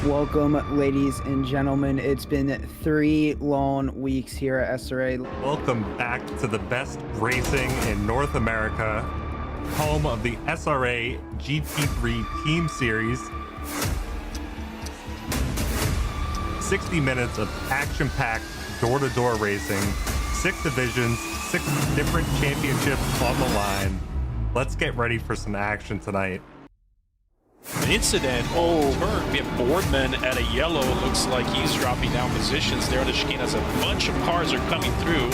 Welcome, ladies and gentlemen. It's been 3 long weeks here at SRA. Welcome back to the best racing in North America, home of the SRA GT3 Team Series. 60 minutes of action-packed door-to-door racing, 6 divisions, 6 different championships on the line. Let's get ready for some action tonight. An incident. Oh, turn. We have Boardman at a yellow. Looks like he's dropping down positions there on the chicane as a bunch of cars are coming through.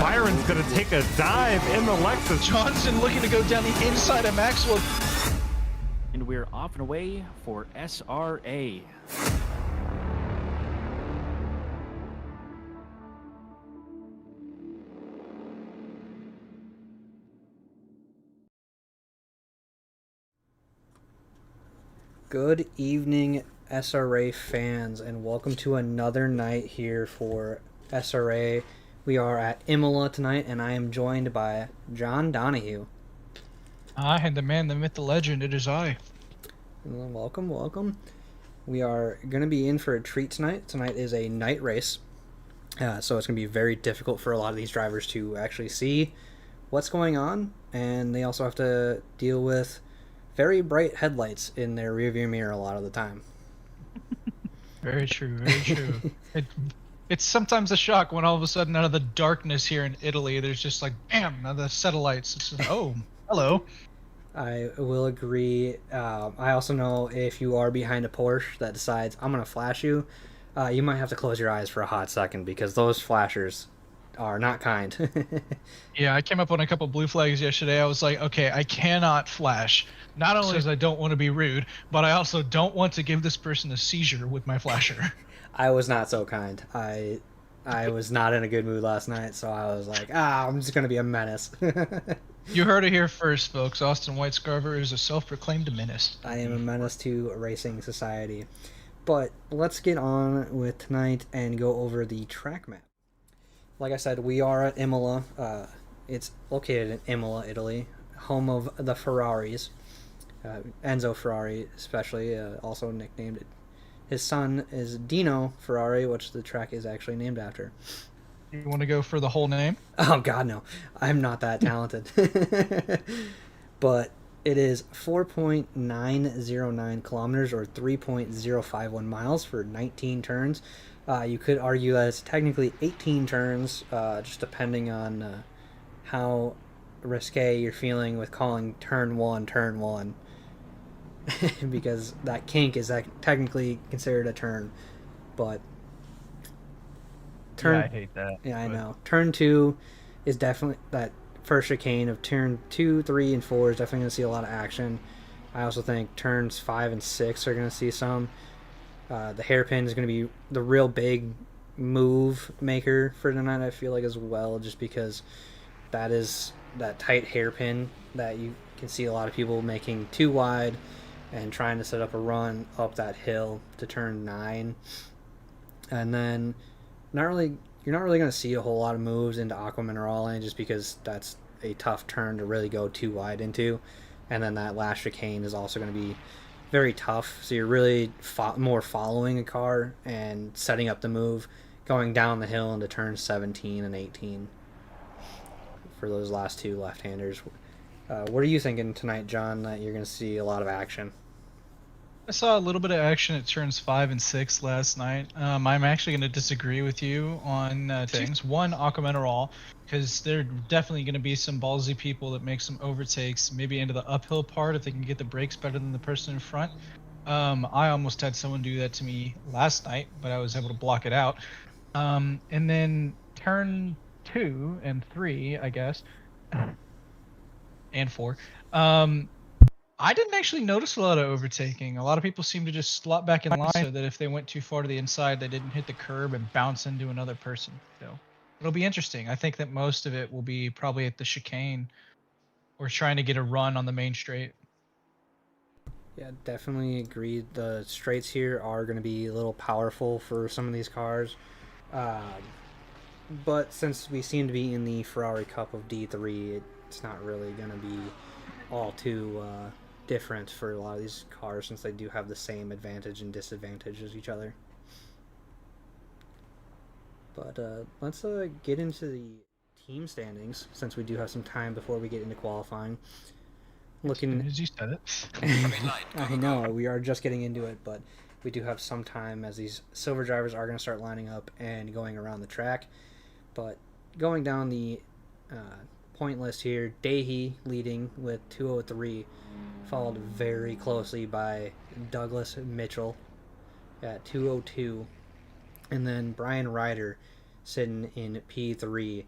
Byron's going to take a dive in the Lexus. Johnson looking to go down the inside of Maxwell. And we're off and away for SRA. Good evening, SRA fans, and welcome to another night here for SRA. We are at Imola tonight, and I am joined by John Donahue. And the man, the myth, the legend, it is I. Welcome, welcome. We are going to be in for a treat tonight. Tonight is a night race, so it's going to be very difficult for a lot of these drivers to actually see what's going on, and they also have to deal with very bright headlights in their rearview mirror a lot of the time. Very true, very true. It's sometimes a shock when all of a sudden out of the darkness here in Italy, there's just like, bam, another set of lights. It's just, oh, hello. I will agree. I also know if you are behind a Porsche that decides, I'm going to flash you, you might have to close your eyes for a hot second because those flashers are not kind. Yeah, I came up on a couple blue flags yesterday. I was like, okay, I cannot flash. Not only because I don't want to be rude, but I also don't want to give this person a seizure with my flasher. I was not so kind. I was not in a good mood last night, so I was like, I'm just going to be a menace. You heard it here first, folks. Austin Whitescarver is a self-proclaimed menace. I am a menace to racing society. But let's get on with tonight and go over the track map. Like I said, we are at Imola. It's located in Imola, Italy, home of the Ferraris. Enzo Ferrari, especially, also nicknamed it. His son is Dino Ferrari, which the track is actually named after. You want to go for the whole name? Oh, God, no. I'm not that talented. But it is 4.909 kilometers or 3.051 miles for 19 turns. You could argue that it's technically 18 turns, just depending on how risque you're feeling with calling turn one. Because that kink is technically considered a turn. But yeah, I hate that. Yeah, I know. Turn 2 is definitely that first chicane of turn 2, 3, and 4 is definitely going to see a lot of action. I also think turns 5 and 6 are going to see some. The hairpin is going to be the real big move maker for tonight, I feel like, as well, just because that is that tight hairpin that you can see a lot of people making too wide and trying to set up a run up that hill to turn 9. And then you're not really going to see a whole lot of moves into Aqua Minerale just because that's a tough turn to really go too wide into. And then that last chicane is also going to be very tough, so you're really more following a car and setting up the move, going down the hill into turns 17 and 18 for those last two left-handers. What are you thinking tonight, John, that you're going to see a lot of action? I saw a little bit of action at turns 5 and 6 last night. I'm actually going to disagree with you on things. One, Aqua Mineral, because there are definitely going to be some ballsy people that make some overtakes, maybe into the uphill part if they can get the brakes better than the person in front. I almost had someone do that to me last night, but I was able to block it out. And then turn 2 and 3, I guess, and 4. I didn't actually notice a lot of overtaking. A lot of people seem to just slot back in line so that if they went too far to the inside, they didn't hit the curb and bounce into another person. So it'll be interesting. I think that most of it will be probably at the chicane. or trying to get a run on the main straight. Yeah, definitely agreed. The straights here are going to be a little powerful for some of these cars. But since we seem to be in the Ferrari Cup of D3, it's not really going to be all too different for a lot of these cars, since they do have the same advantage and disadvantage as each other. But let's get into the team standings, since we do have some time before we get into qualifying. Looking, As you said it. I know we are just getting into it, but we do have some time, as these silver drivers are going to start lining up and going around the track. But going down the point list here, Dahy leading with 203, followed very closely by Douglas Mitchell at 202, and then Brian Ryder sitting in P3.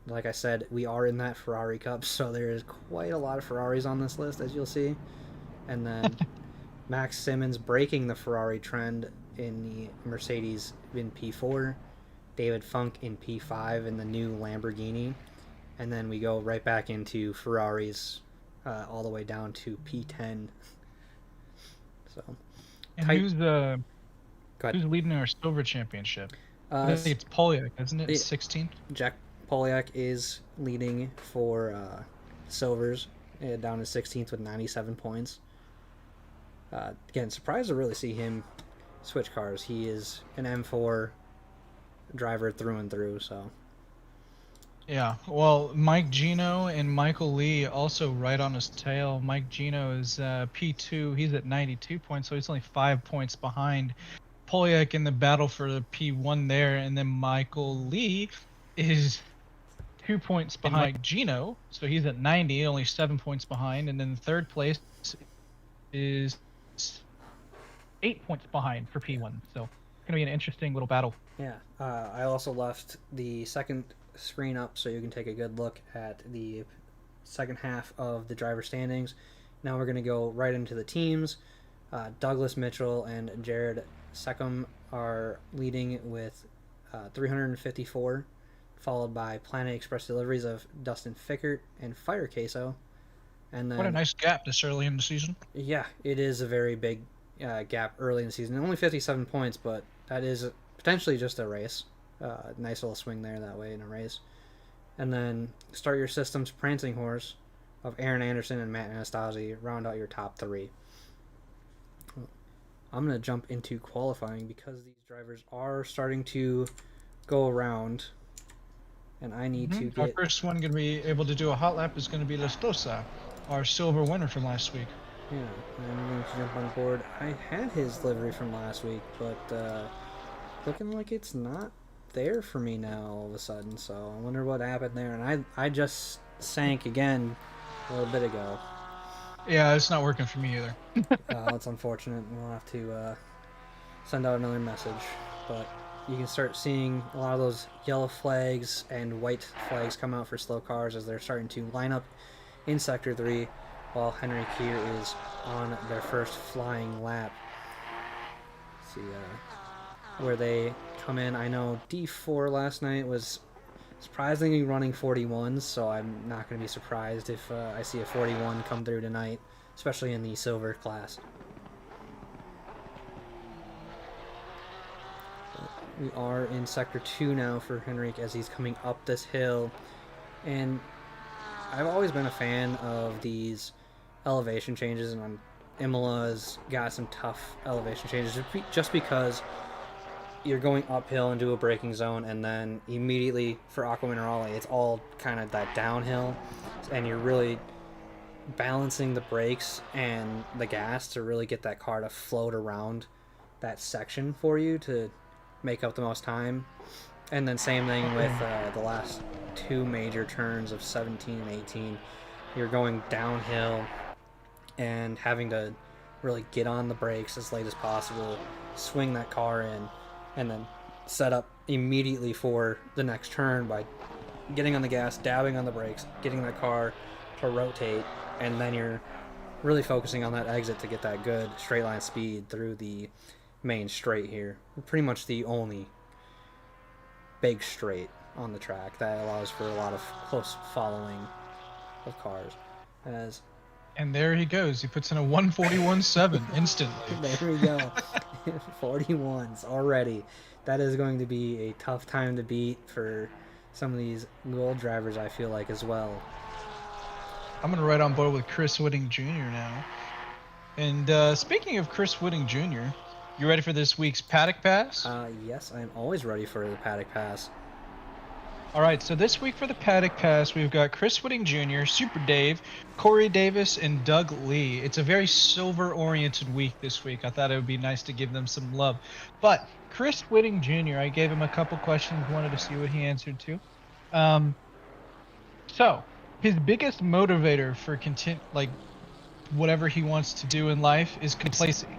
Like I said, we are in that Ferrari Cup, so there is quite a lot of Ferraris on this list, as you'll see. And then Max Simmons breaking the Ferrari trend in the Mercedes in P4, David Funk in P5 in the new Lamborghini, and then we go right back into Ferraris all the way down to P10. So, And who's leading our silver championship? I think it's Polyak, isn't it? 16th. Jack Polyak is leading for silvers, down to 16th with 97 points. Again, surprised to really see him switch cars. He is an M4 driver through and through, so. Yeah, well, Mike Gino and Michael Lee also right on his tail. Mike Gino is P2. He's at 92 points, so he's only 5 points behind Polyak in the battle for the P1 there. And then Michael Lee is 2 points behind Mike Gino, so he's at 90, only 7 points behind. And then third place is 8 points behind for P1. So it's going to be an interesting little battle. Yeah, I also left the second screen up so you can take a good look at the second half of the driver standings. Now we're going to go right into the teams. Douglas Mitchell and Jared Seckham are leading with 354, followed by Planet Express Deliveries of Dustin Fickert and Fire Queso. And then, what a nice gap this early in the season. Yeah, it is a very big gap early in the season. Only 57 points, but that is potentially just a race. Nice little swing there that way in a race. And then Start Your Systems Prancing Horse of Aaron Anderson and Matt Anastasi round out your top three. I'm going to jump into qualifying because these drivers are starting to go around, and I need to get... Our first one going to be able to do a hot lap is going to be Lastosa, our silver winner from last week. Yeah, I'm going to jump on board. I had his livery from last week, but looking like it's not there for me now all of a sudden, so I wonder what happened there. And I just sank again a little bit ago. Yeah, it's not working for me either. That's unfortunate. We'll have to send out another message. But you can start seeing a lot of those yellow flags and white flags come out for slow cars as they're starting to line up in Sector 3, while Henrik here is on their first flying lap. Let's see where they come in. I know D4 last night was surprisingly running 41s, so I'm not going to be surprised if I see a 41 come through tonight, especially in the silver class. But we are in Sector 2 now for Henrik as he's coming up this hill, and I've always been a fan of these elevation changes, and Imola's got some tough elevation changes just because you're going uphill into a braking zone, and then immediately for Aqua Minerale, it's all kind of that downhill, and you're really balancing the brakes and the gas to really get that car to float around that section for you to make up the most time. And then same thing with the last two major turns of 17 and 18. You're going downhill and having to really get on the brakes as late as possible, swing that car in, and then set up immediately for the next turn by getting on the gas, dabbing on the brakes, getting that car to rotate, and then you're really focusing on that exit to get that good straight line speed through the main straight here. Pretty much the only big straight on the track that allows for a lot of close following of cars. As And there he goes. He puts in a 141.7 instantly. there we go. 41s already. That is going to be a tough time to beat for some of these gold drivers, I feel like, as well. I'm going to ride on board with Chris Whitting Jr. now. And speaking of Chris Whitting Jr., you ready for this week's Paddock Pass? Yes, I'm always ready for the Paddock Pass. All right, so this week for the Paddock Pass, we've got Chris Whitting Jr., Super Dave, Corey Davis, and Doug Lee. It's a very silver-oriented week this week. I thought it would be nice to give them some love. But Chris Whitting Jr., I gave him a couple questions, wanted to see what he answered to. So his biggest motivator for whatever he wants to do in life is complacency,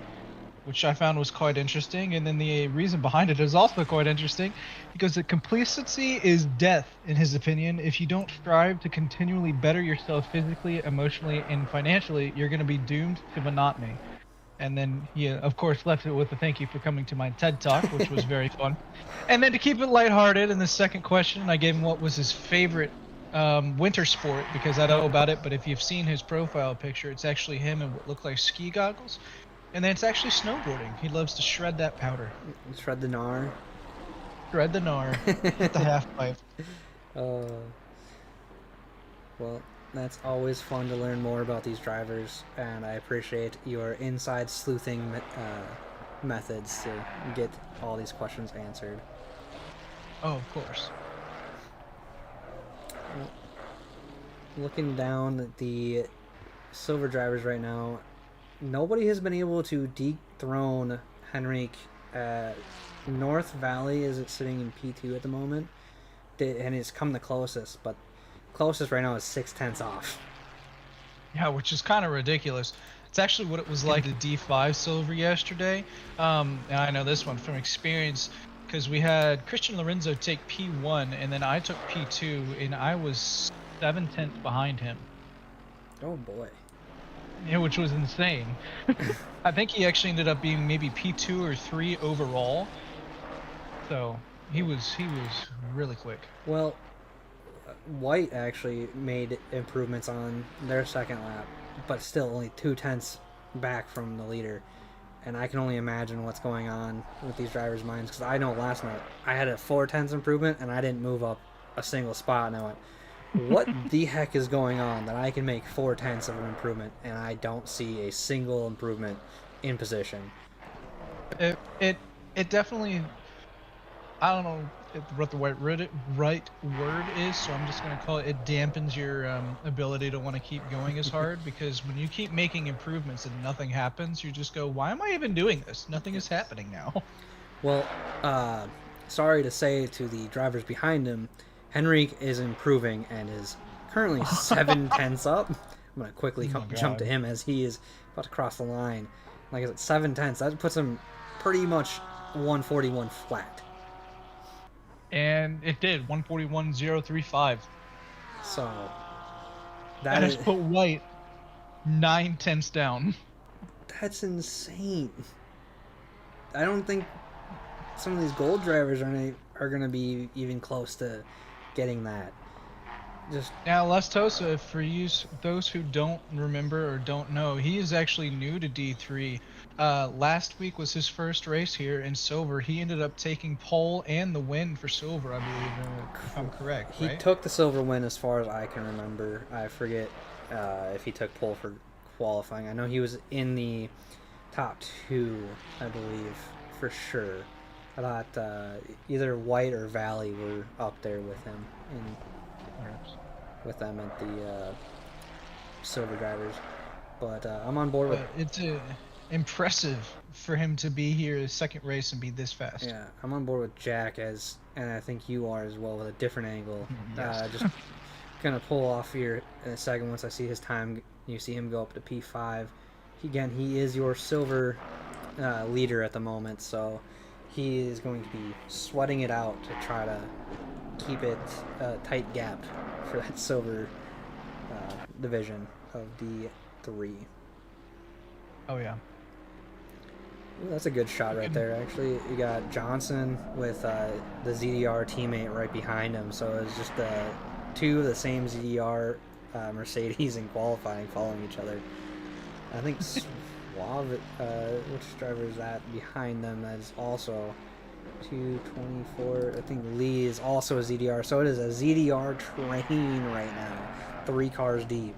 which I found was quite interesting. And then the reason behind it is also quite interesting, because the complacency is death, in his opinion. If you don't strive to continually better yourself physically, emotionally, and financially, you're going to be doomed to monotony. And then he, of course, left it with a thank you for coming to my TED Talk, which was very fun. And then to keep it lighthearted, in the second question, I gave him what was his favorite winter sport, because I don't know about it, but if you've seen his profile picture, it's actually him in what look like ski goggles. And then it's actually snowboarding. He loves to shred that powder. Shred the gnar. Shred the gnar. Hit the half pipe. Well, that's always fun to learn more about these drivers, and I appreciate your inside sleuthing methods to get all these questions answered. Oh, of course. Looking down at the silver drivers right now, nobody has been able to dethrone Henrik. North Valley is sitting in P2 at the moment, and it's come the closest, but closest right now is 6/10 off. Yeah, which is kind of ridiculous. It's actually what it was like the D5 silver yesterday. And I know this one from experience, because we had Christian Lorenzo take P1, and then I took P2, and I was 7/10 behind him. Oh boy. Yeah, which was insane. I think he actually ended up being maybe P2 or 3 overall. So he was really quick. Well, White actually made improvements on their second lap, but still only 2/10 back from the leader. And I can only imagine what's going on with these drivers' minds, because I know last night I had a 4/10 improvement and I didn't move up a single spot, and I went, what the heck is going on that I can make 4/10 of an improvement and I don't see a single improvement in position? It definitely, I don't know what the right word is, so I'm just going to call it, it dampens your ability to want to keep going as hard, because when you keep making improvements and nothing happens, you just go, why am I even doing this? Nothing is happening now. Well, sorry to say to the drivers behind him, Henrik is improving and is currently 7/10 up. I'm going to quickly jump to him as he is about to cross the line. Like I said, 7/10. That puts him pretty much 141 flat. And it did, 141.035. So that has put White 9/10 down. That's insane. I don't think some of these gold drivers are going to be even close to getting that. Just now, Les Tosa, for those who don't remember or don't know, he is actually new to D3. Last week was his first race here in silver. He ended up taking pole and the win for silver, I believe, if I'm correct. He took the silver win as far as I can remember. I forget if he took pole for qualifying. I know he was in the top 2, I believe, for sure. I thought either White or Valley were up there with him, with them at the silver drivers. But I'm on board with. It's impressive for him to be here his second race and be this fast. Yeah, I'm on board with Jack, and I think you are as well, with a different angle. Yes. Just gonna pull off here in a second once I see his time. You see him go up to P5. He is your silver leader at the moment, so he is going to be sweating it out to try to keep it a tight gap for that silver division of D3. Oh yeah. Ooh, that's a good shot right there. Actually, you got Johnson with the ZDR teammate right behind him, so it's just two of the same ZDR Mercedes in qualifying, following each other. I think Suave, which driver is that behind them? That is also 224. I think Lee is also a ZDR. So it is a ZDR train right now. 3 cars deep.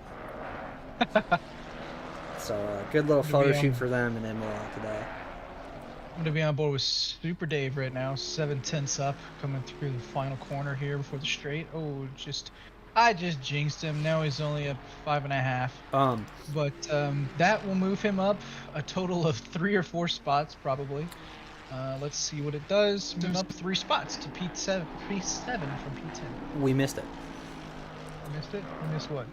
So a good little photo shoot for them in Imola today. I'm going to be on board with Super Dave right now. 7/10 up, coming through the final corner here before the straight. Oh, I just jinxed him. Now he's only up 5.5. But that will move him up a total of 3 or 4 spots probably. Let's see what it does. Move up 3 spots to P7 from P10. We missed it. You missed it? You missed what?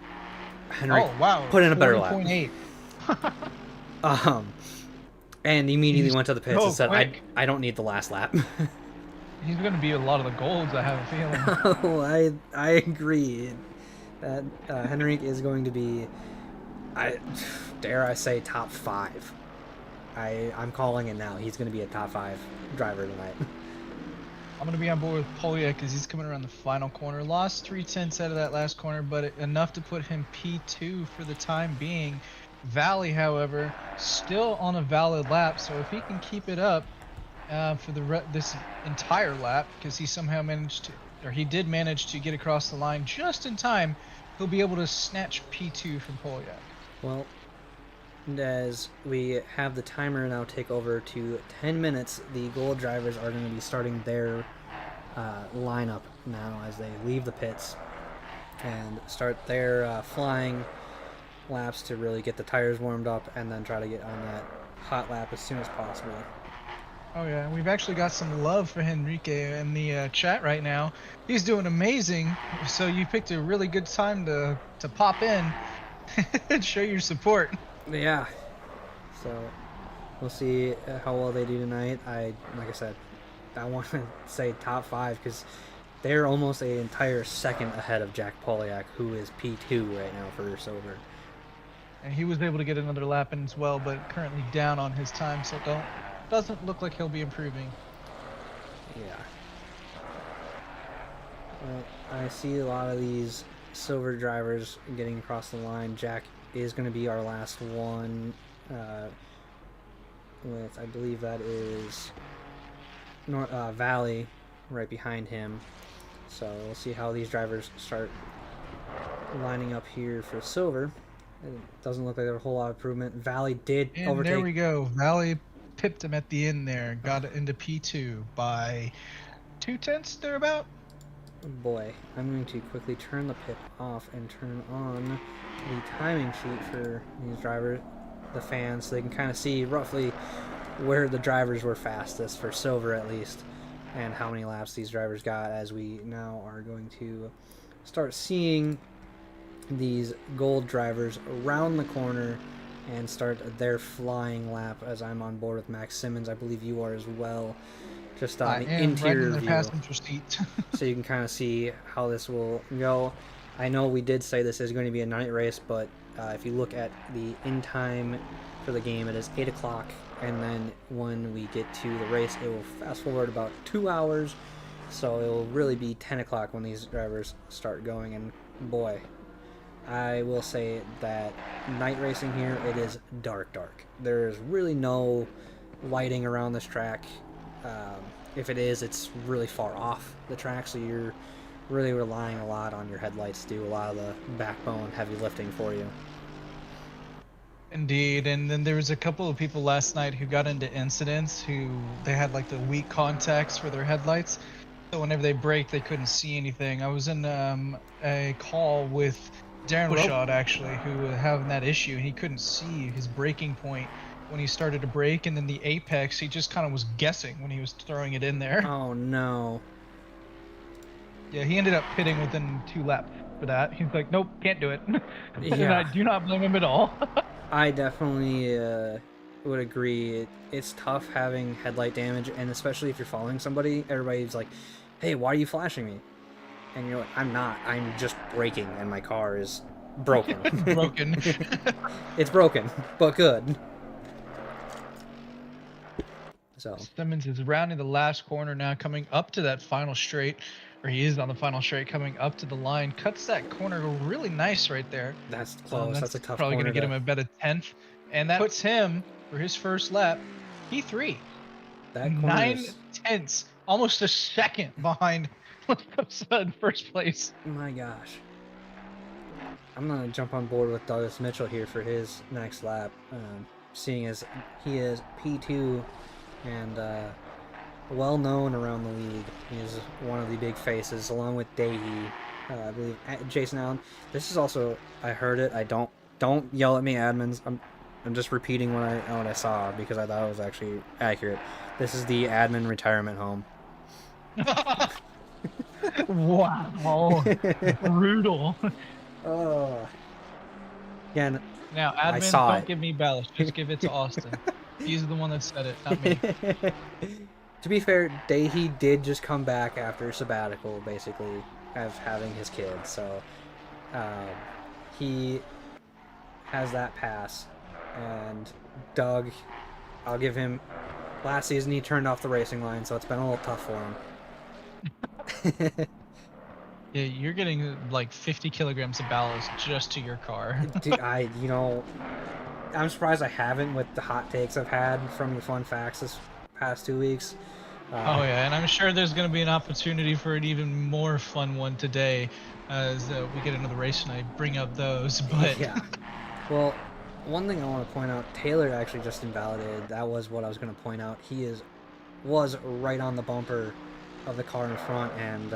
Henry, oh wow! put in a better lap. 40.8. And immediately went to the pits and said, quick. I don't need the last lap. He's going to be a lot of the golds, I have a feeling. Oh, I agree. That Henrik is going to be, dare I say, top 5. I'm calling it now. He's going to be a top 5 driver tonight. I'm going to be on board with Polya because he's coming around the final corner. Lost 3/10 out of that last corner, but enough to put him P2 for the time being. Valley, however, still on a valid lap, so if he can keep it up for this entire lap, because he somehow he did manage to get across the line just in time, he'll be able to snatch P2 from Polyak. Well, as we have the timer now take over to 10 minutes, the gold drivers are going to be starting their lineup now as they leave the pits and start their flying laps to really get the tires warmed up and then try to get on that hot lap as soon as possible. Oh yeah, we've actually got some love for Henrique in the chat right now. He's doing amazing, so you picked a really good time to pop in and show your support. Yeah, so we'll see how well they do tonight. Like I said, I want to say top 5 because they're almost an entire second ahead of Jack Polyak, who is P2 right now for silver. And he was able to get another lap in as well, but currently down on his time, so doesn't look like he'll be improving. Yeah. Well, I see a lot of these silver drivers getting across the line. Jack is going to be our last one with, I believe that is Valley right behind him. So we'll see how these drivers start lining up here for silver. It doesn't look like there's a whole lot of improvement. Valley did overtake. There we go. Valley pipped him at the end there. Got it into P2 by 2/10 thereabout. Oh boy, I'm going to quickly turn the pip off and turn on the timing sheet for these drivers, the fans, so they can kind of see roughly where the drivers were fastest for silver at least, and how many laps these drivers got, as we now are going to start seeing these gold drivers around the corner and start their flying lap as I'm on board with Max Simmons. I believe you are as well, just on the interior right in view. Passenger seat. So you can kind of see how this will go. I know we did say this is going to be a night race, but if you look at the in time for the game, it is 8 o'clock, and then when we get to the race, it will fast forward about 2 hours, so it will really be 10 o'clock when these drivers start going, and boy, I will say that night racing here, it is dark. There's really no lighting around this track. If it is, it's really far off the track, so you're really relying a lot on your headlights to do a lot of the backbone heavy lifting for you. Indeed, and then there was a couple of people last night who got into incidents they had like the weak contacts for their headlights, so whenever they brake they couldn't see anything. I was in a call with Darren Rashad actually, who was having that issue, and he couldn't see his braking point when he started to brake, and then the apex, he just kind of was guessing when he was throwing it in there. Oh no. Yeah, he ended up pitting within 2 laps for that. He's like, nope, can't do it. Yeah. And I do not blame him at all. I definitely would agree. It's tough having headlight damage, and especially if you're following somebody, everybody's like, hey, why are you flashing me? And you're like, I'm not. I'm just braking, and my car is broken. Broken. It's broken, but good. So Simmons is rounding the last corner now, coming up to that final straight, or he is on the final straight, coming up to the line, cuts that corner really nice right there. that's close. That's a tough probably corner going to get him about a 10th, and that puts him for his first lap P3. That corner 9/10, almost a second behind in first place. My gosh. I'm gonna jump on board with Douglas Mitchell here for his next lap, seeing as he is P2 and well known around the league. He is one of the big faces, along with Dahy, I believe Jason Allen. This is also, I heard it. I don't yell at me, admins. I'm just repeating what I saw because I thought it was actually accurate. This is the admin retirement home. Wow, brutal. Oh, again. Now, admin, don't give me ballast. Just give it to Austin. He's the one that said it, not me. To be fair, Dahy did just come back after sabbatical, basically, of having his kid. So he has that pass. And Doug, I'll give him, last season he turned off the racing line, so it's been a little tough for him. Yeah, you're getting like 50 kilograms of ballast just to your car. Dude, I'm surprised I haven't with the hot takes I've had from the fun facts this past 2 weeks. Oh yeah, and I'm sure there's going to be an opportunity for an even more fun one today as we get into the race and I bring up those. But yeah, well, one thing I want to point out, Taylor actually just invalidated. That was what I was going to point out. He was right on the bumper of the car in front and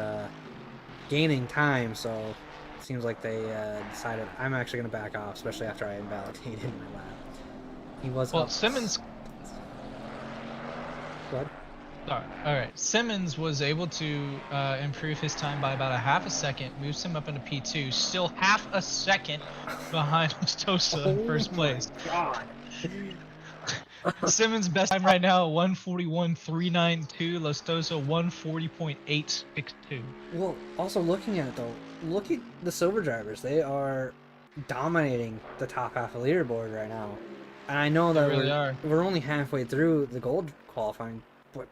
gaining time, so it seems like they decided I'm actually going to back off, especially after I invalidated my lap. He was well, Simmons. What? All right. Simmons was able to improve his time by about a half a second, moves him up into P2, still half a second behind Stosa in first place. God. Simmons' best time right now, 141.392. Lostosa, 140.862. Well, also looking at it though, look at the silver drivers. They are dominating the top half of the leaderboard right now. And I know that we're only halfway through the gold qualifying, but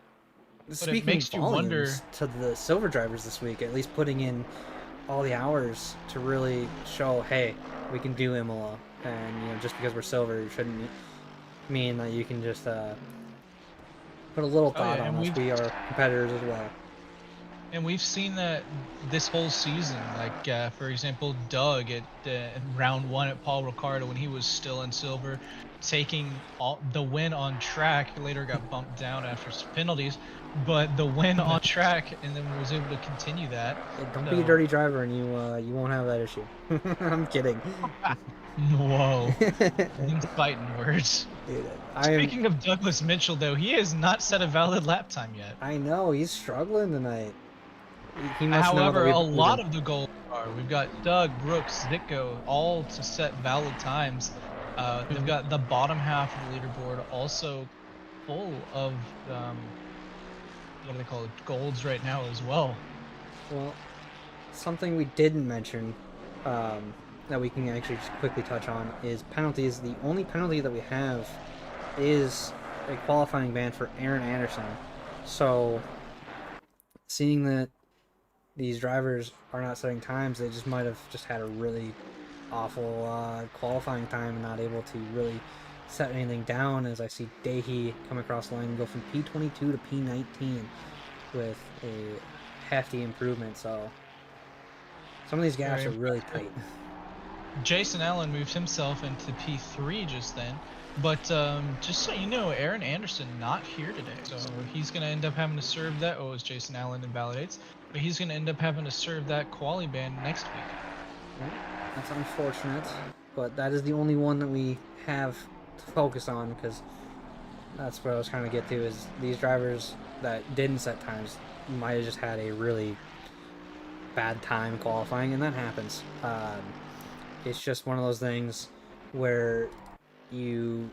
speaking it makes you wonder to the silver drivers this week, at least putting in all the hours to really show, hey, we can do Imola, and just because we're silver shouldn't mean that you can just put a little thought on us. We are competitors as well. And we've seen that this whole season. Like, for example, Doug at round 1 at Paul Ricciardo when he was still in silver, taking the win on track. Later got bumped down after some penalties, but the win on track, and then was able to continue that. Hey, don't be a dirty driver, and you won't have that issue. I'm kidding. Whoa. These fighting words. Dude, Speaking of Douglas Mitchell, though, he has not set a valid lap time yet. I know, he's struggling tonight. He must However, know a lot of the goals are. We've got Doug, Brooks, Zitko, all to set valid times. They've got the bottom half of the leaderboard also full of, what do they call it, golds right now as well. Well, something we didn't mention that we can actually just quickly touch on is penalties. The only penalty that we have is a qualifying ban for Aaron Anderson. So, seeing that these drivers are not setting times, they just might have just had a really awful qualifying time and not able to really set anything down, as I see Dahy come across the line and go from P22 to P19 with a hefty improvement. So some of these gaps are really tight. Jason Allen moved himself into P3 just then. But just so you know, Aaron Anderson not here today. So he's going to end up having to serve that. Oh, as Jason Allen invalidates. But he's going to end up having to serve that quali ban next week. Well, that's unfortunate. But that is the only one that we have to focus on, because that's what I was trying to get to, is these drivers that didn't set times might have just had a really bad time qualifying, and that happens. It's just one of those things where you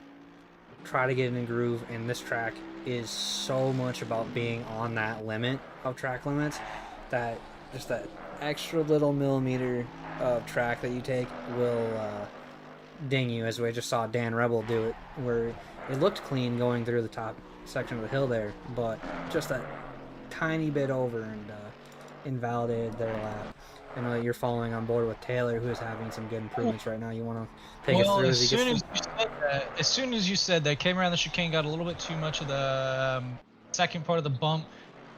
try to get in a groove, and this track is so much about being on that limit of track limits that just that extra little millimeter of track that you take will ding you, as we just saw Dan Rebel do it, where it looked clean going through the top section of the hill there, but just a tiny bit over and invalidated their lap. I know that you're following on board with Taylor, who is having some good improvements right now. You want to take us through as as he soon gets. as soon as you said that, came around the chicane, got a little bit too much of the second part of the bump,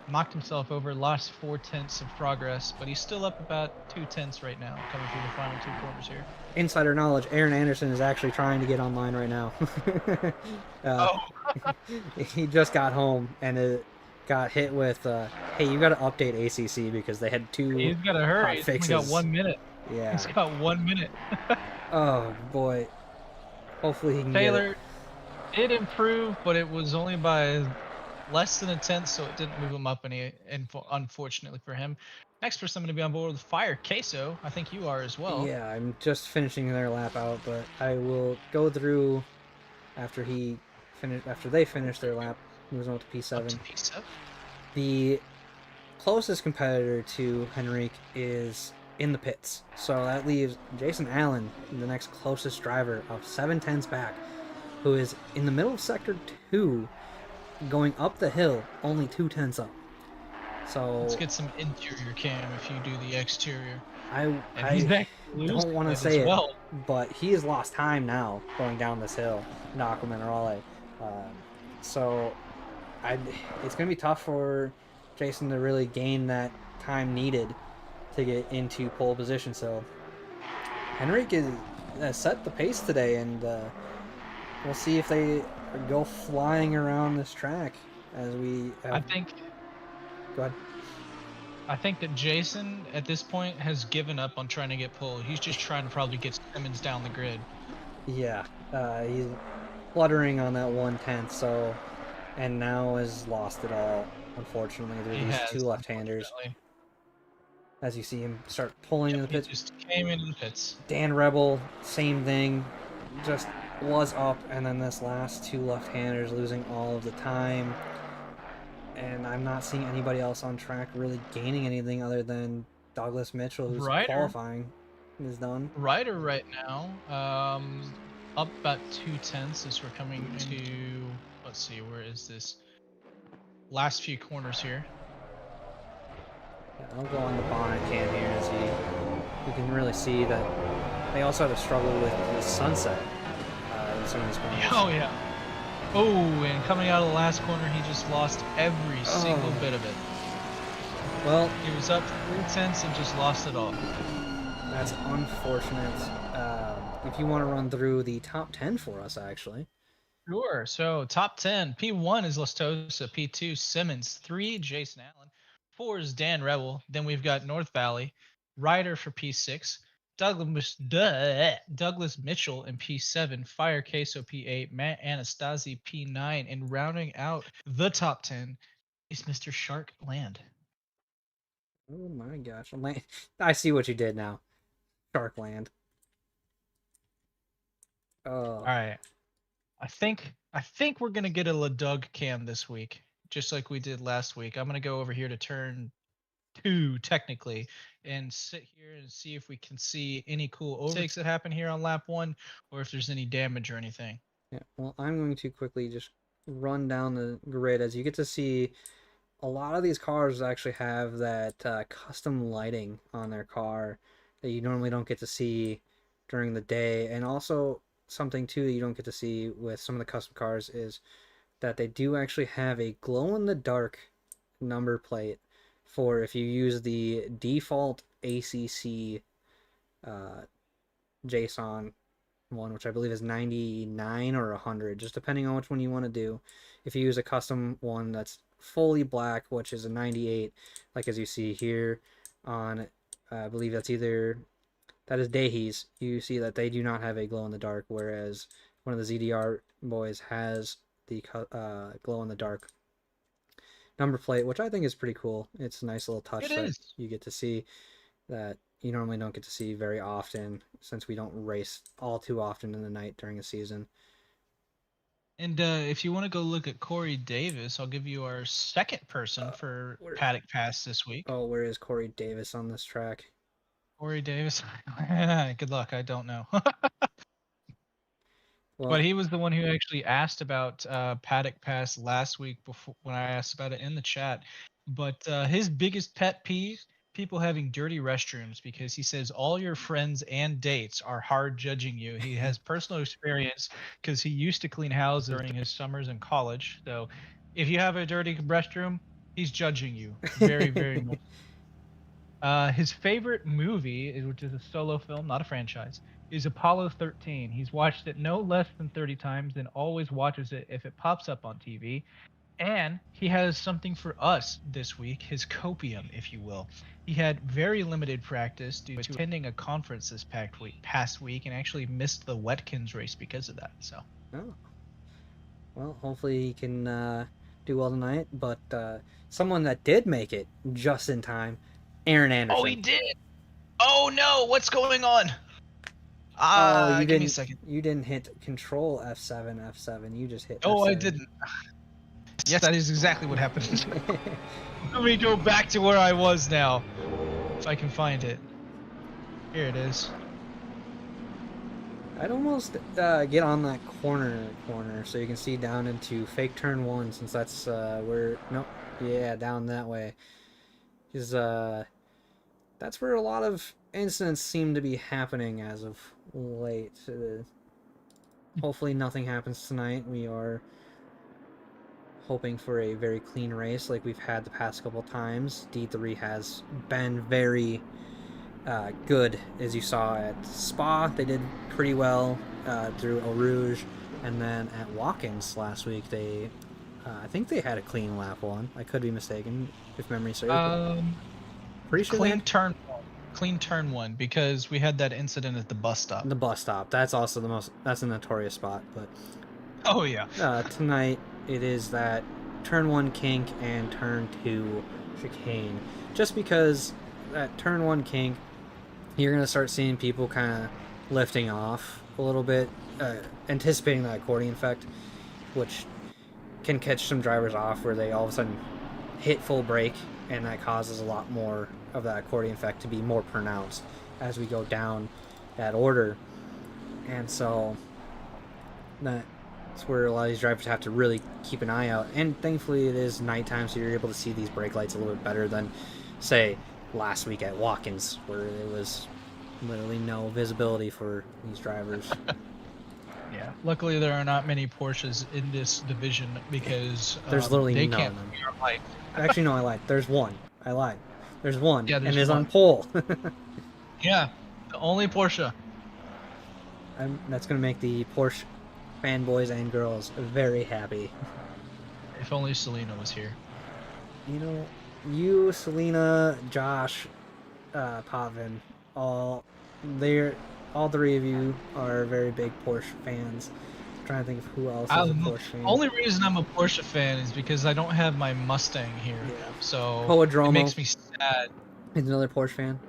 knocked himself over, lost 4/10 of progress, but he's still up about 2/10 right now, coming through the final 2 corners here. Insider knowledge: Aaron Anderson is actually trying to get online right now. He just got home and it got hit with, "Hey, you got to update ACC because they had 2 He's got to hurry. He's only got 1 minute. Yeah. He's got 1 minute. Oh boy. Hopefully he can Taylor get it. did improve, but it was only by less than a tenth, so it didn't move him up any, unfortunately for him. Next person I'm going to be on board with Fire Queso. I think you are as well. Yeah, I'm just finishing their lap out, but I will go through after they finish their lap, moves on to P7. Up to P7. The closest competitor to Henrique is in the pits, so that leaves Jason Allen, the next closest driver, of 7/10 back, who is in the middle of sector 2, going up the hill, only 2/10 up. So let's get some interior cam if you do the exterior. I don't want to say it, but he has lost time now going down this hill in Aqua Minerale. So it's going to be tough for Jason to really gain that time needed to get into pole position. So Henrique has set the pace today, and we'll see if they go flying around this track as we have... Go ahead. I think that Jason, at this point, has given up on trying to get pole. He's just trying to probably get Simmons down the grid. Yeah, he's fluttering on that 1/10, so... And now has lost it all, unfortunately. There's these 2 left-handers. As you see him start pulling in the pits. He just came into the pits. Dan Rebel, same thing. Just was up, and then this last 2 left-handers losing all of the time. And I'm not seeing anybody else on track really gaining anything other than Douglas Mitchell, who's qualifying, is done. Ryder right now, up about 2/10 as we're coming to, let's see, where is this? Last few corners here. Yeah, I'll go on the bonnet cam here as you can really see that they also had to struggle with the sunset in some of these corners. Oh yeah. Oh, and coming out of the last corner, he just lost every single bit of it. Well, he was up 3/10 and just lost it all. That's unfortunate. If you want to run through the top 10 for us, actually. Sure. So top 10. P1 is Lastosa. P2 Simmons. 3 Jason Allen. 4 is Dan Rebel. Then we've got North Valley. Ryder for P6. Douglas Mitchell in P7, Fire Queso P8, Matt Anastasi P9, and rounding out the top 10 is Mr. Shark Land. Oh my gosh. I see what you did now. Shark Land. Oh. All right. I think we're going to get a LaDoug cam this week, just like we did last week. I'm going to go over here to turn 2 technically and sit here and see if we can see any cool overtakes that happen here on lap 1 or if there's any damage or anything. Yeah, well, I'm going to quickly just run down the grid. As you get to see, a lot of these cars actually have that custom lighting on their car that you normally don't get to see during the day. And also something too that you don't get to see with some of the custom cars is that they do actually have a glow-in-the-dark number plate for if you use the default ACC JSON one, which I believe is 99 or 100, just depending on which one you want to do. If you use a custom one that's fully black, which is a 98, like as you see here on, I believe that is Dahi's, you see that they do not have a glow-in-the-dark, whereas one of the ZDR boys has the glow-in-the-dark number plate, which I think is pretty cool. It's a nice little touch that you get to see that you normally don't get to see very often, since we don't race all too often in the night during a season. And if you want to go look at Corey Davis, I'll give you our second person for Paddock Pass this week. Oh, where is Corey Davis on this track? Corey Davis? Good luck, I don't know. Well, But he was the one who actually asked about paddock pass last week before when I asked about it in the chat. But his biggest pet peeve, people having dirty restrooms, because he says all your friends and dates are hard judging you. He has personal experience because he used to clean houses during his summers in college. So if you have a dirty restroom, he's judging you very, very much. His favorite movie, which is a solo film, not a franchise, is Apollo 13. He's watched it no less than 30 times and always watches it if it pops up on TV. And he has something for us this week, his copium, if you will. He had very limited practice due to attending a conference this past week and actually missed the Wetkins race because of that. So, oh. Well, hopefully he can do well tonight. But someone that did make it just in time, Aaron Anderson. oh, he did. Oh no, what's going on? You Give me a second. You didn't hit Control F7. You just hit. Oh, F7. I didn't. Yes, that is exactly what happened. Let me go back to where I was now, if I can find it. Here it is. I'd almost get on that corner so you can see down into fake turn 1, since that's where. Nope. Yeah, down that way. Is that's where a lot of incidents seem to be happening as of late. Hopefully nothing happens tonight. We are hoping for a very clean race like we've had the past couple times. D3 has been very good, as you saw at Spa. They did pretty well through Eau Rouge, and then at Watkins last week they I think they had a clean lap 1. I could be mistaken if memory serves. Pretty sure clean turn 1, because we had that incident at the bus stop. The bus stop. That's also that's a notorious spot. But oh yeah. Tonight it is that turn 1 kink and turn 2 chicane. Just because that turn 1 kink, you're gonna start seeing people kind of lifting off a little bit, anticipating that accordion effect, which can catch some drivers off where they all of a sudden hit full brake, and that causes a lot more of that accordion effect to be more pronounced as we go down that order. And so that's where a lot of these drivers have to really keep an eye out. And thankfully it is nighttime, so you're able to see these brake lights a little bit better than, say, last week at Watkins, where there was literally no visibility for these drivers. Yeah. Luckily, there are not many Porsches in this division because there's literally they none can't of them. see our light. Actually, no, I lied. There's one. I lied. There's one, Yeah, and there's it's on one. pole. Yeah, the only Porsche. That's going to make the Porsche fanboys and girls very happy. If only Selena was here. You know, you, Selena, Josh, Potvin, all three of you are very big Porsche fans. I'm trying to think of who else is a Porsche fan. Only reason I'm a Porsche fan is because I don't have my Mustang here. Yeah. So Poadromo. it makes me sad. He's another Porsche fan.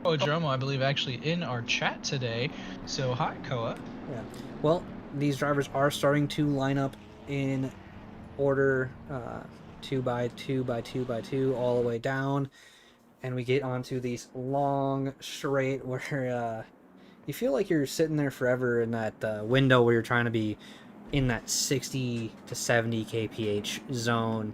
Koa, I believe, actually in our chat today. So hi, Koa. Yeah. Well, these drivers are starting to line up in order 2 by 2 by 2 by 2 all the way down, and we get onto these long straight where you feel like you're sitting there forever in that window where you're trying to be in that 60 to 70 kph zone,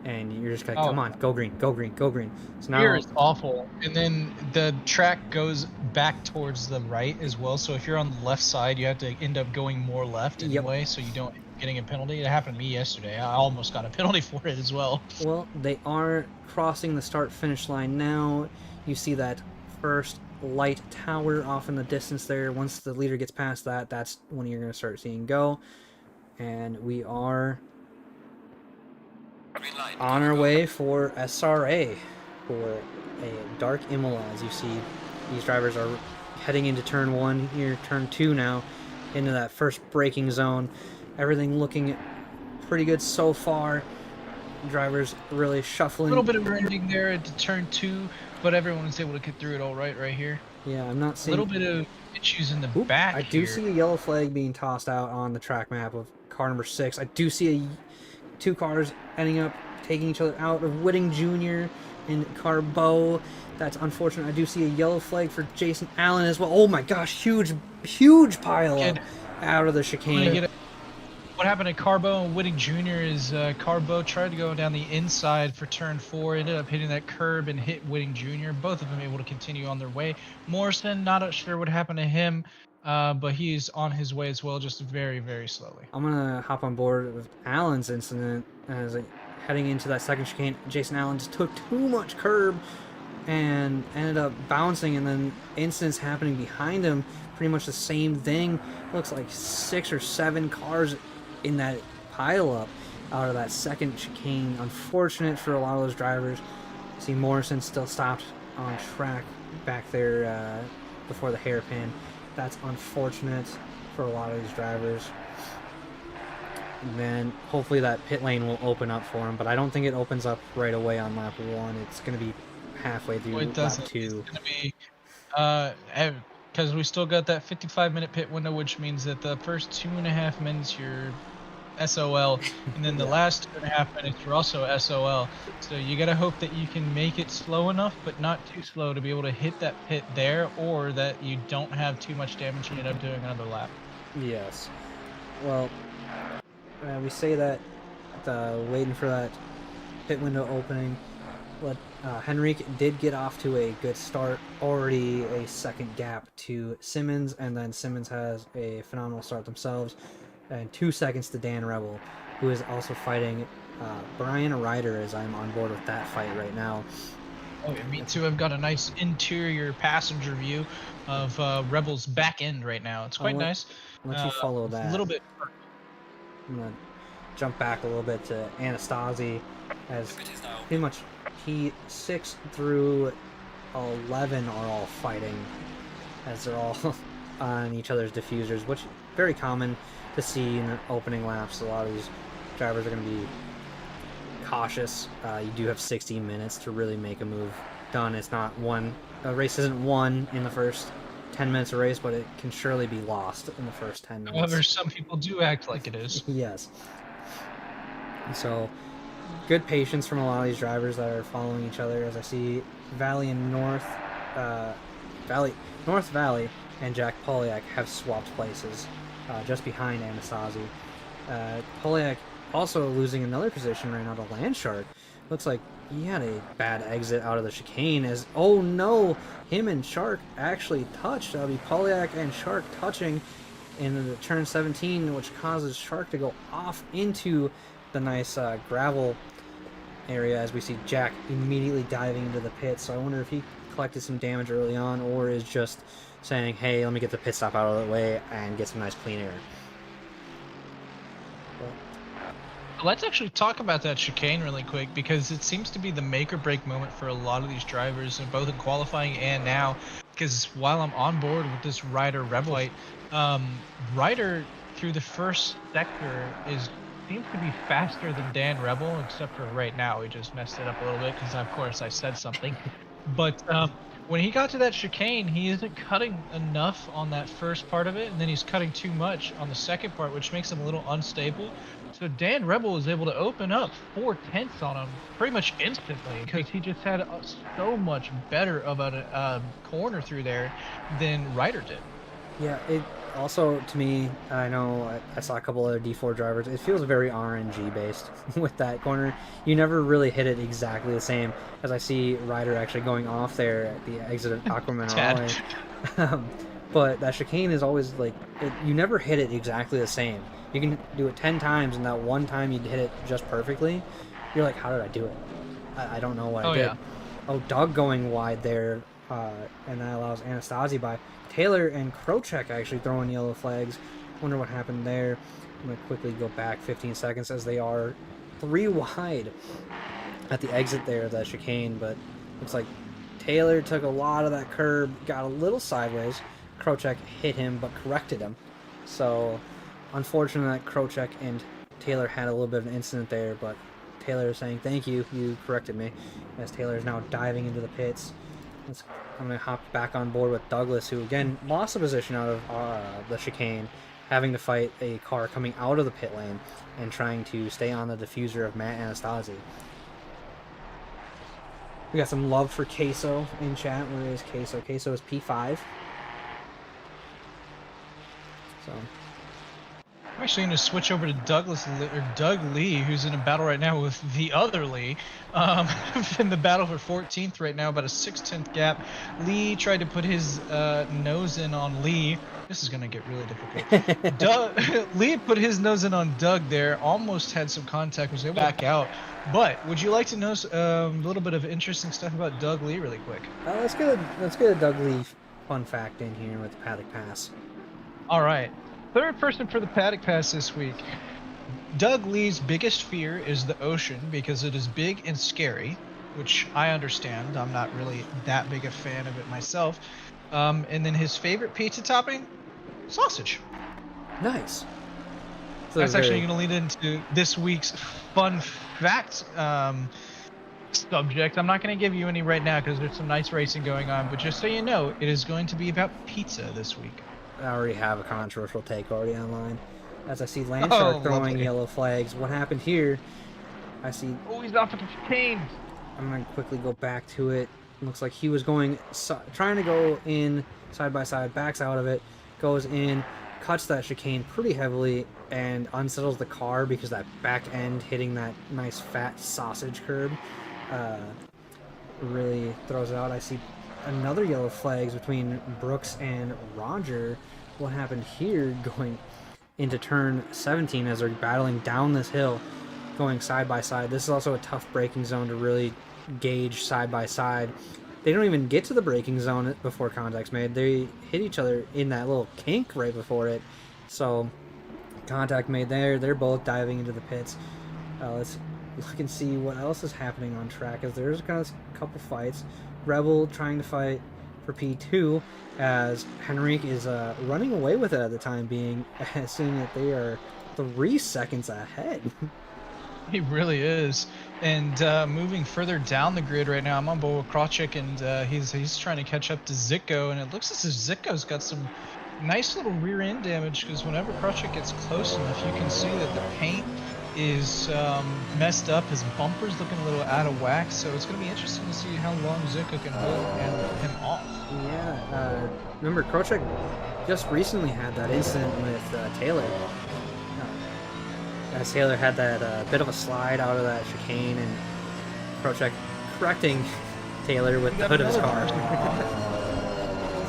and you're just like, come on, go green, go green, go green. So now Here is awful, and then the track goes back towards the right as well. So if you're on the left side, you have to end up going more left anyway, so you don't getting a penalty. It happened to me yesterday. I almost got a penalty for it as well. Well, they are crossing the start-finish line now. You see that first light tower off in the distance there. Once the leader gets past that, that's when you're going to start seeing go. And we are on our way for SRA for a dark Imola. As you see, these drivers are heading into turn 1 here, turn 2 now, into that first braking zone. Everything looking pretty good so far. Drivers really shuffling. A little bit of rending there into turn 2, but everyone was able to get through it all right here. Yeah, I'm not seeing a little bit of issues in the back. I do see a yellow flag being tossed out on the track map of car number 6. I do see two cars ending up taking each other out of Whitting Jr. and Carbo. That's unfortunate. I do see a yellow flag for Jason Allen as well. Oh my gosh, huge pile out of the I'm gonna chicane. get it. What happened to Carbo and Whitting Jr. is Carbo tried to go down the inside for turn 4, ended up hitting that curb and hit Whitting Jr. Both of them able to continue on their way. Morrison, not sure what happened to him, but he's on his way as well, just very, very slowly. I'm gonna hop on board with Allen's incident as heading into that second chicane. Jason Allen just took too much curb and ended up bouncing, and then incidents happening behind him. Pretty much the same thing. Looks like 6 or 7 cars in that pileup out of that second chicane. Unfortunate for a lot of those drivers. See Morrison still stopped on track back there before the hairpin. That's unfortunate for a lot of these drivers. And then hopefully that pit lane will open up for him, but I don't think it opens up right away on lap 1. It's going to be halfway through It lap doesn't. 2. It's gonna be because we still got that 55-minute pit window, which means that the first 2.5 minutes you're SOL, and then the last 2.5 minutes you're also SOL. So you gotta hope that you can make it slow enough, but not too slow to be able to hit that pit there, or that you don't have too much damage and end up doing another lap. Yes. Well, we say that waiting for that pit window opening. But Henrique did get off to a good start, already a second gap to Simmons, and then Simmons has a phenomenal start themselves, and 2 seconds to Dan Rebel, who is also fighting Brian Ryder, as I'm on board with that fight right now. Oh, yeah, me too. I've got a nice interior passenger view of Rebel's back end right now. It's quite nice. I'll let you follow that. A little bit. I'm gonna jump back a little bit to Anastasi, as pretty much P6 through 11 are all fighting, as they're all on each other's diffusers, which is very common to see in the opening laps. A lot of these drivers are going to be cautious. You do have 60 minutes to really make a move done. It's not a race isn't won in the first 10 minutes of race, but it can surely be lost in the first 10 minutes. However, some people do act like it is. Yes. So, good patience from a lot of these drivers that are following each other. As I see Valley and North Valley and Jack Poliak have swapped places just behind Anastasi. Poliak also losing another position right now to Landshark. Looks like he had a bad exit out of the chicane, as, oh no, him and Shark actually touched. That'll be Poliak and Shark touching in the turn 17, which causes Shark to go off into the nice gravel area, as we see Jack immediately diving into the pit. So I wonder if he collected some damage early on, or is just saying, hey, let me get the pit stop out of the way and get some nice clean air. Let's actually talk about that chicane really quick, because it seems to be the make or break moment for a lot of these drivers, both in qualifying and now. Because while I'm on board with this Ryder Rebel fight, Ryder through the first sector seems to be faster than Dan Rebel, except for right now. He just messed it up a little bit because, of course, I said something. But when he got to that chicane, he isn't cutting enough on that first part of it, and then he's cutting too much on the second part, which makes him a little unstable. So Dan Rebel was able to open up 4/10 on him pretty much instantly, because he just had so much better of a corner through there than Ryder did. Yeah, it also, to me, I know I saw a couple other D4 drivers, it feels very RNG based with that corner. You never really hit it exactly the same, as I see Ryder actually going off there at the exit of Aquaman Raleigh. But that chicane is always like, you never hit it exactly the same. You can do it 10 times, and that one time you hit it just perfectly, you're like, how did I do it? I don't know what I did. Yeah. Oh, Doug going wide there, and that allows Anastasi by. Taylor and Krochek actually throwing yellow flags. Wonder what happened there. I'm going to quickly go back 15 seconds, as they are 3 wide at the exit there of that chicane, but looks like Taylor took a lot of that curb, got a little sideways. Krochek hit him, but corrected him. So, unfortunate that Krochek and Taylor had a little bit of an incident there, but Taylor is saying, thank you, you corrected me, as Taylor is now diving into the pits. I'm going to hop back on board with Douglas, who again lost a position out of the chicane, having to fight a car coming out of the pit lane and trying to stay on the diffuser of Matt Anastasi. We got some love for Queso in chat. Where is Queso? Queso is P5. So I'm actually going to switch over to Doug Lee, who's in a battle right now with the other Lee. In the battle for 14th right now, about a 6/10 gap. Lee tried to put his nose in on Lee. This is going to get really difficult. Lee put his nose in on Doug there, almost had some contact, was able to back out. But would you like to know a little bit of interesting stuff about Doug Lee really quick? Let's get a Doug Lee fun fact in here with the paddock pass. All right. Third person for the paddock pass this week. Doug Lee's biggest fear is the ocean because it is big and scary, which I understand. I'm not really that big a fan of it myself. And then his favorite pizza topping? Sausage. Nice. So that's actually going to lead into this week's fun fact subject. I'm not going to give you any right now because there's some nice racing going on, but just so you know, it is going to be about pizza this week. I already have a controversial take already online. As I see Landshark throwing lovely. yellow flags. What happened here? I see... Oh, he's off at the chicane. I'm going to quickly go back to it. Looks like he was trying to go in side by side, backs out of it, goes in, cuts that chicane pretty heavily, and unsettles the car because that back end hitting that nice fat sausage curb really throws it out. I see another yellow flags between Brooks and Roger. What happened here going into turn 17 as they're battling down this hill, going side by side. This is also a tough braking zone to really gauge side by side. They don't even get to the braking zone before contact's made. They hit each other in that little kink right before it. So contact made there. They're both diving into the pits. Let's look and see what else is happening on track, as there's kind of a couple fights. Rebel trying to fight for P2 as Henrique is running away with it at the time being, seeing that they are 3 seconds ahead. He really is. And moving further down the grid right now, I'm on board with Krawczyk, and he's trying to catch up to Zitko, and it looks as if Zitko's got some nice little rear end damage, because whenever Krawczyk gets close enough, you can see that the paint is messed up. His bumper's looking a little out of whack, so it's going to be interesting to see how long Zitko can hold him off. Yeah, remember Krawczyk just recently had that incident with Taylor. As Taylor had that bit of a slide out of that chicane, and Krawczyk correcting Taylor with the hood of his car.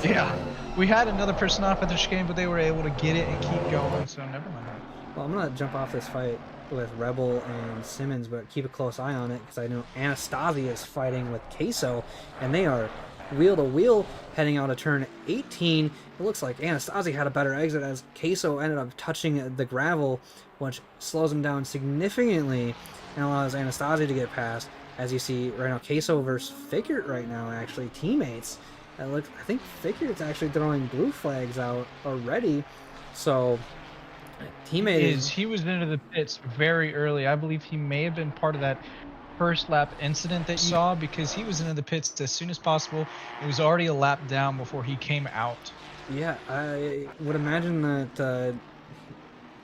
Yeah, we had another person off at the chicane, but they were able to get it and keep going, so never mind. Well, I'm going to jump off this fight with Rebel and Simmons, but keep a close eye on it, because I know Anastasia is fighting with Queso, and they are wheel to wheel heading out of turn 18. It looks like Anastasia had a better exit as Queso ended up touching the gravel, which slows him down significantly and allows Anastasia to get past. As you see right now, Queso versus Fickert right now, actually teammates. I think Fickert's actually throwing blue flags out already, so teammate he was into the pits very early. I believe he may have been part of that first lap incident that you saw, because he was into the pits as soon as possible. It was already a lap down before he came out. Yeah, I would imagine that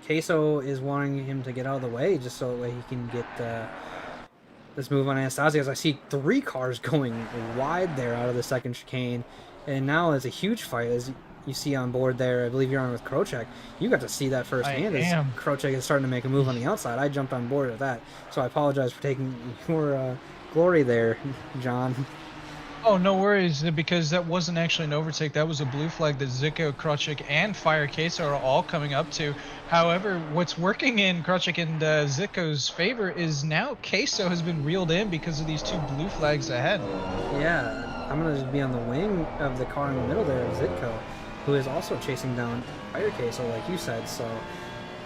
Queso is wanting him to get out of the way just so that he can get this move on Anastasia, as I see 3 cars going wide there out of the second chicane, and now it's a huge fight as you see on board there. I believe you're on with Krawczyk. You got to see that firsthand as Krawczyk is starting to make a move on the outside. I jumped on board with that, so I apologize for taking your glory there, John. Oh, no worries, because that wasn't actually an overtake. That was a blue flag that Zitko, Krawczyk, and Fire Queso are all coming up to. However, what's working in Krawczyk and Zitko's favor is now Queso has been reeled in because of these 2 blue flags ahead. Yeah, I'm going to be on the wing of the car in the middle there of Zitko, who is also chasing down Fire Queso, like you said. So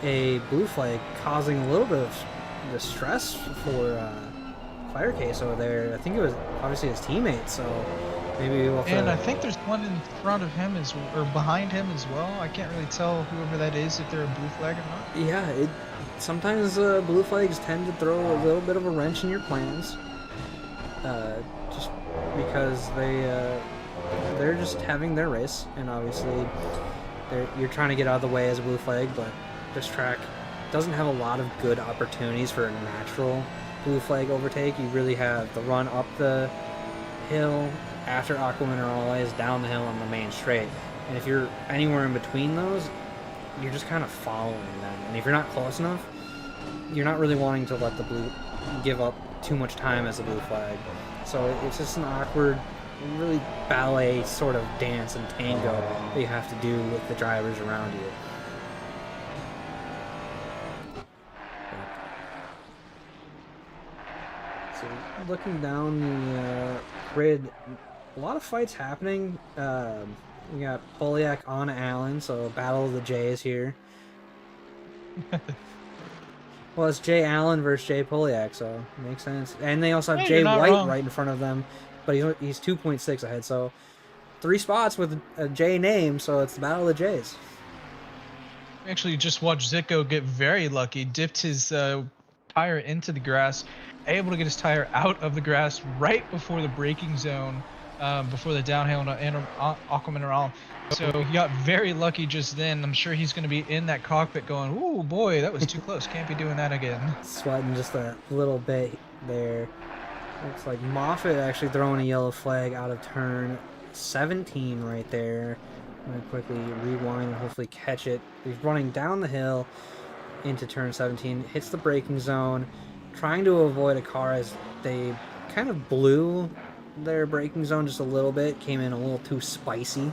a blue flag causing a little bit of distress for Fire Queso there. I think it was obviously his teammate, so maybe we'll have to... And I think there's one in front of him or behind him as well. I can't really tell whoever that is, if they're a blue flag or not. Yeah, sometimes blue flags tend to throw a little bit of a wrench in your plans, just because they're just having their race, and obviously you're trying to get out of the way as a blue flag, but this track doesn't have a lot of good opportunities for a natural blue flag overtake. You really have the run up the hill after Aqua Minerale is down the hill on the main straight, and if you're anywhere in between those, you're just kind of following them. And if you're not close enough, you're not really wanting to let the blue give up too much time as a blue flag. So it's just an awkward, really ballet sort of dance and tango that you have to do with the drivers around you. So looking down the grid, a lot of fights happening. We got Poliak on Allen, so battle of the Jays here. Well, it's Jay Allen versus Jay Poliak, so it makes sense. And they also have Jay White right in front of them, but he's 2.6 ahead, so 3 spots with a J name, so it's the battle of the Jays. Actually, just watched Zico get very lucky. Dipped his tire into the grass, able to get his tire out of the grass right before the braking zone, before the downhill and Aqua Mineral. So he got very lucky just then. I'm sure he's going to be in that cockpit going, "Ooh, boy, that was too close. Can't be doing that again." Sweating just a little bit there. Looks like Moffitt actually throwing a yellow flag out of turn 17 right there. I'm going to quickly rewind and hopefully catch it. He's running down the hill into turn 17, hits the braking zone, trying to avoid a car as they kind of blew their braking zone just a little bit, came in a little too spicy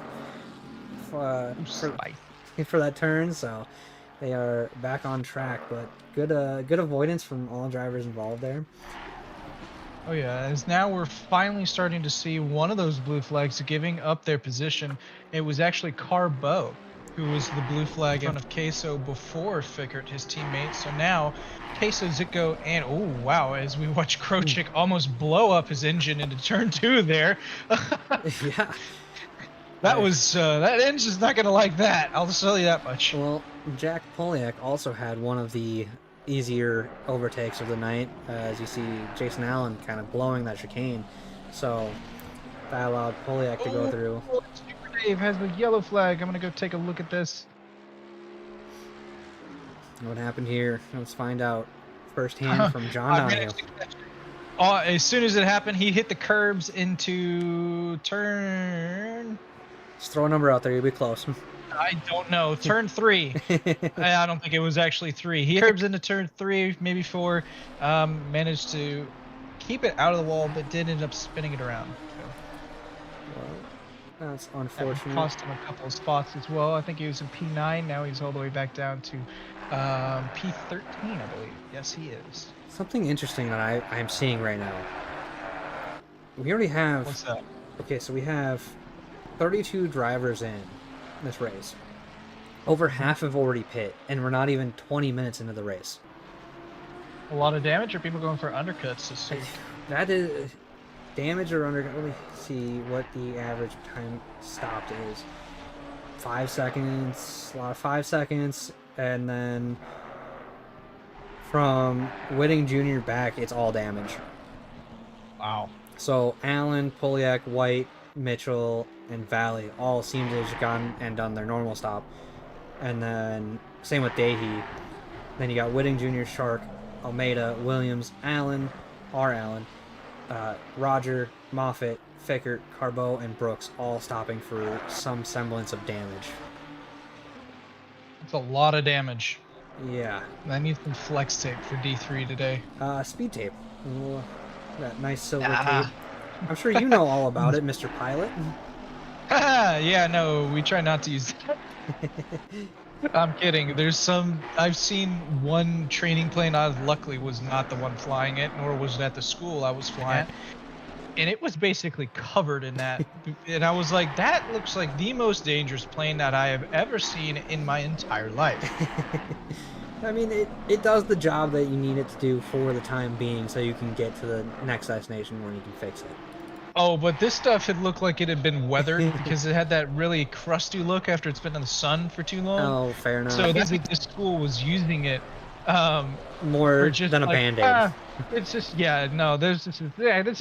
for that turn, so they are back on track, but good avoidance from all drivers involved there. Oh yeah, as now we're finally starting to see one of those blue flags giving up their position. It was actually Carbo who was the blue flag in front of Queso before Fickert, his teammate. So now Queso, Zico, and oh wow, as we watch Krochik almost blow up his engine into turn 2 there. Yeah. That engine's not gonna like that. I'll just tell you that much. Well, Jack Poliak also had one of the easier overtakes of the night, as you see Jason Allen kind of blowing that chicane. So that allowed Poliak to go through. Super Dave has the yellow flag. I'm gonna go take a look at this. What happened here? Let's find out firsthand from John Donahoe. As soon as it happened, he hit the curbs into turn. Just throw a number out there, you'll be close. I don't know. Turn 3. I don't think it was actually 3. He curbs into turn 3, maybe 4. Managed to keep it out of the wall, but did end up spinning it around. So. Well, that's unfortunate. That cost him a couple of spots as well. I think he was in P9. Now he's all the way back down to P13, I believe. Yes, he is. Something interesting that I'm seeing right now. We already have... What's that? Okay, so we have 32 drivers in this race. Over half have already pit, and we're not even 20 minutes into the race. A lot of damage, or people going for undercuts to see? That is damage or undercut. Let me see what the average time stopped is. 5 seconds, a lot of 5 seconds, and then from Whitting Jr. back, it's all damage. Wow. So Allen, Poliak, White, Mitchell, and Valley all seem to have gone and done their normal stop. And then same with Dahey. Then you got Whitting Jr., Shark, Almeida, Williams, Allen, Roger, Moffitt, Fickert, Carbo, and Brooks all stopping for some semblance of damage. That's a lot of damage. Yeah. I need some flex tape for D3 today. Speed tape. Ooh, that nice silver tape. I'm sure you know all about it, Mr. Pilot. Yeah, no, we try not to use that. I'm kidding. There's some... I've seen one training plane. I luckily was not the one flying it, nor was it at the school I was flying. And it was basically covered in that. And I was like, that looks like the most dangerous plane that I have ever seen in my entire life. I mean, it does the job that you need it to do for the time being, so you can get to the next destination when you can fix it. Oh, but this stuff had looked like it had been weathered because it had that really crusty look after it's been in the sun for too long. Oh, fair enough. So this school was using it more than a Band-Aid. It's just, this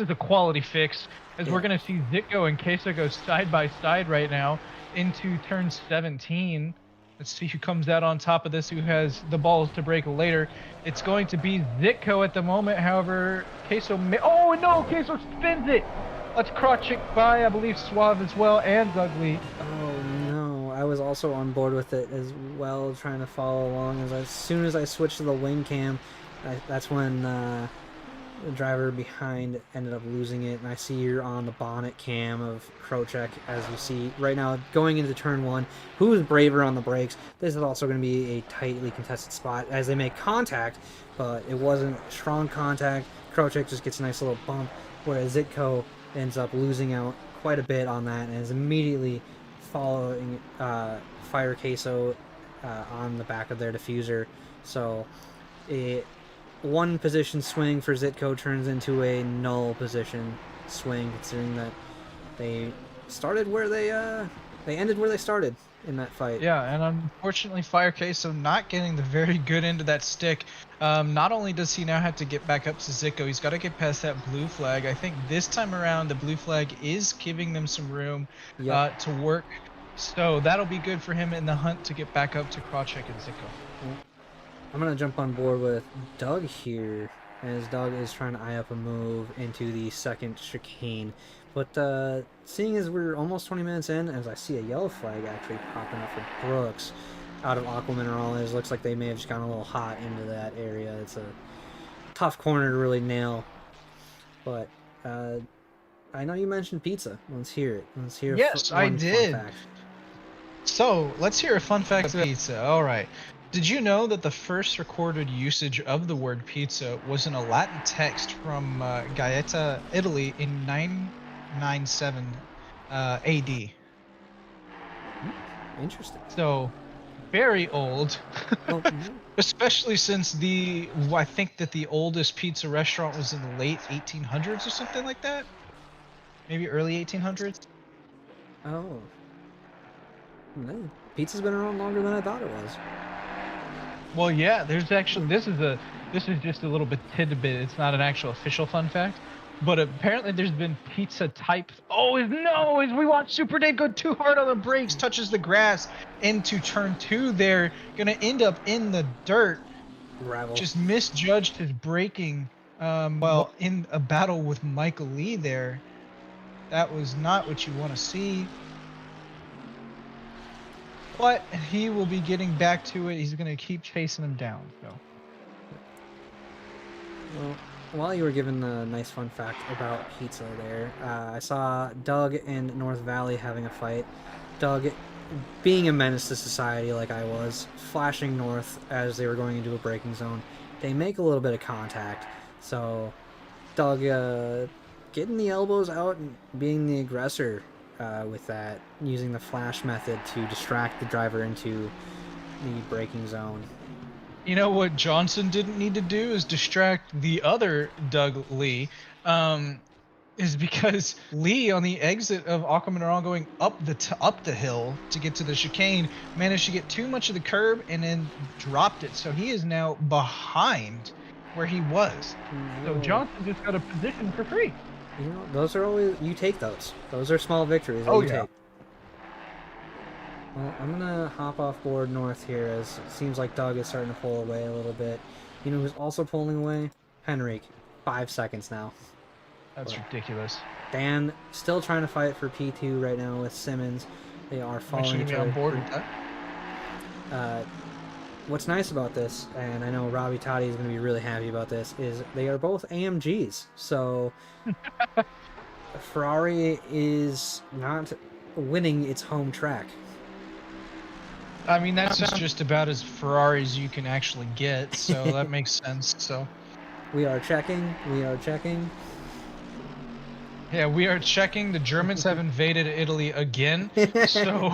is a quality fix, as we're going to see Zico and Queso go side by side right now into turn 17. Let's see who comes out on top of this, who has the balls to break later. It's going to be Zico at the moment. However, Queso Queso spins it. Let's Krochik by, I believe, Suave as well, and Ugly. Oh, no. I was also on board with it as well, trying to follow along. As soon as I switched to the wing cam, that's when the driver behind ended up losing it. And I see you're on the bonnet cam of Krocek, as you see right now going into turn 1. Who is braver on the brakes? This is also going to be a tightly contested spot as they make contact, but it wasn't strong contact. Krocek just gets a nice little bump, whereas Zitko ends up losing out quite a bit on that and is immediately following Fire Queso on the back of their diffuser. So a one position swing for Zitko turns into a null position swing, considering that they started where they ended where they started in that fight. Yeah, and unfortunately Fire Queso not getting the very good end of that stick. Not only does he now have to get back up to Zitko, he's got to get past that blue flag. I think this time around the blue flag is giving them some room to work. So that'll be good for him in the hunt to get back up to Krocek and Zitko. I'm going to jump on board with Doug here, as Doug is trying to eye up a move into the second chicane. But seeing as we're almost 20 minutes in, as I see a yellow flag actually popping up for Brooks out of Aqua Minerales, looks like they may have just gotten a little hot into that area. It's a tough corner to really nail. But I know you mentioned pizza. Let's hear it. Let's hear Yes, I did. Fun fact. So let's hear a fun fact about pizza. All right. Did you know that the first recorded usage of the word pizza was in a Latin text from Gaeta, Italy in 997 AD? Interesting. So, very old. Oh, Especially since I think that the oldest pizza restaurant was in the late 1800s or something like that. Maybe early 1800s. oh. No, pizza's been around longer than I thought it was. Well, yeah, there's actually this is just a little bit tidbit. It's not an actual official fun fact, but apparently there's been pizza type. As we watch Super Dave go too hard on the brakes, touches the grass into turn 2. They're gonna end up in the dirt. Gravel. Just misjudged his braking. Well, in a battle with Michael Lee there, that was not what you want to see. But he will be getting back to it. He's going to keep chasing him down. So. Well, while you were giving the nice fun fact about pizza there, I saw Doug and North Valley having a fight. Doug, being a menace to society like I was, flashing north as they were going into a braking zone. They make a little bit of contact. So Doug getting the elbows out and being the aggressor with that, using the flash method to distract the driver into the braking zone. You know what Johnson didn't need to do is distract the other Doug Lee, is because Lee on the exit of Aqua Mineral going up the hill to get to the chicane managed to get too much of the curb and then dropped it. So he is now behind where he was. So Johnson just got a position for free. You know, those are always, you take those. Those are small victories that you take. Well, I'm gonna hop off board north here, as it seems like Doug is starting to pull away a little bit. You know who's also pulling away? Henrique. 5 seconds now. That's ridiculous. Dan still trying to fight for P2 right now with Simmons. They are following each other. On board with that. What's nice about this, and I know Robbie Toddy is going to be really happy about this, is they are both AMGs. So Ferrari is not winning its home track. I mean, that's just about as Ferrari as you can actually get, so that makes sense. So we are checking. We are checking. Yeah, we are checking. The Germans have invaded Italy again, so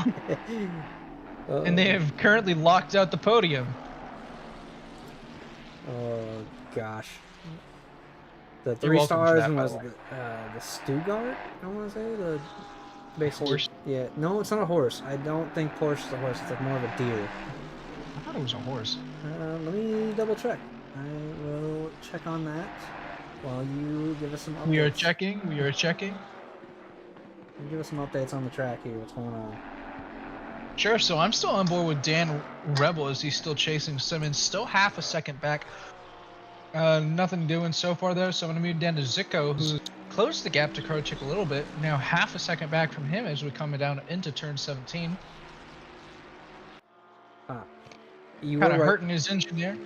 and they have currently locked out the podium. Oh gosh. The 3 stars and was the Stuttgart, I want to say, the basically horse. Yeah, no, it's not a horse. I don't think Porsche is a horse. It's like more of a deer. I thought it was a horse. Let me double check. I will check on that while you give us some updates. We are checking. We are checking. Give us some updates on the track here. What's going on? Sure. So I'm still on board with Dan Rebel as he's still chasing Simmons, still half a second back. Nothing doing so far though. So I'm gonna move down to Zitko, who's closed the gap to Krocek a little bit. Now half a second back from him as we come down into turn 17. You Kind were of right. hurting his engine there.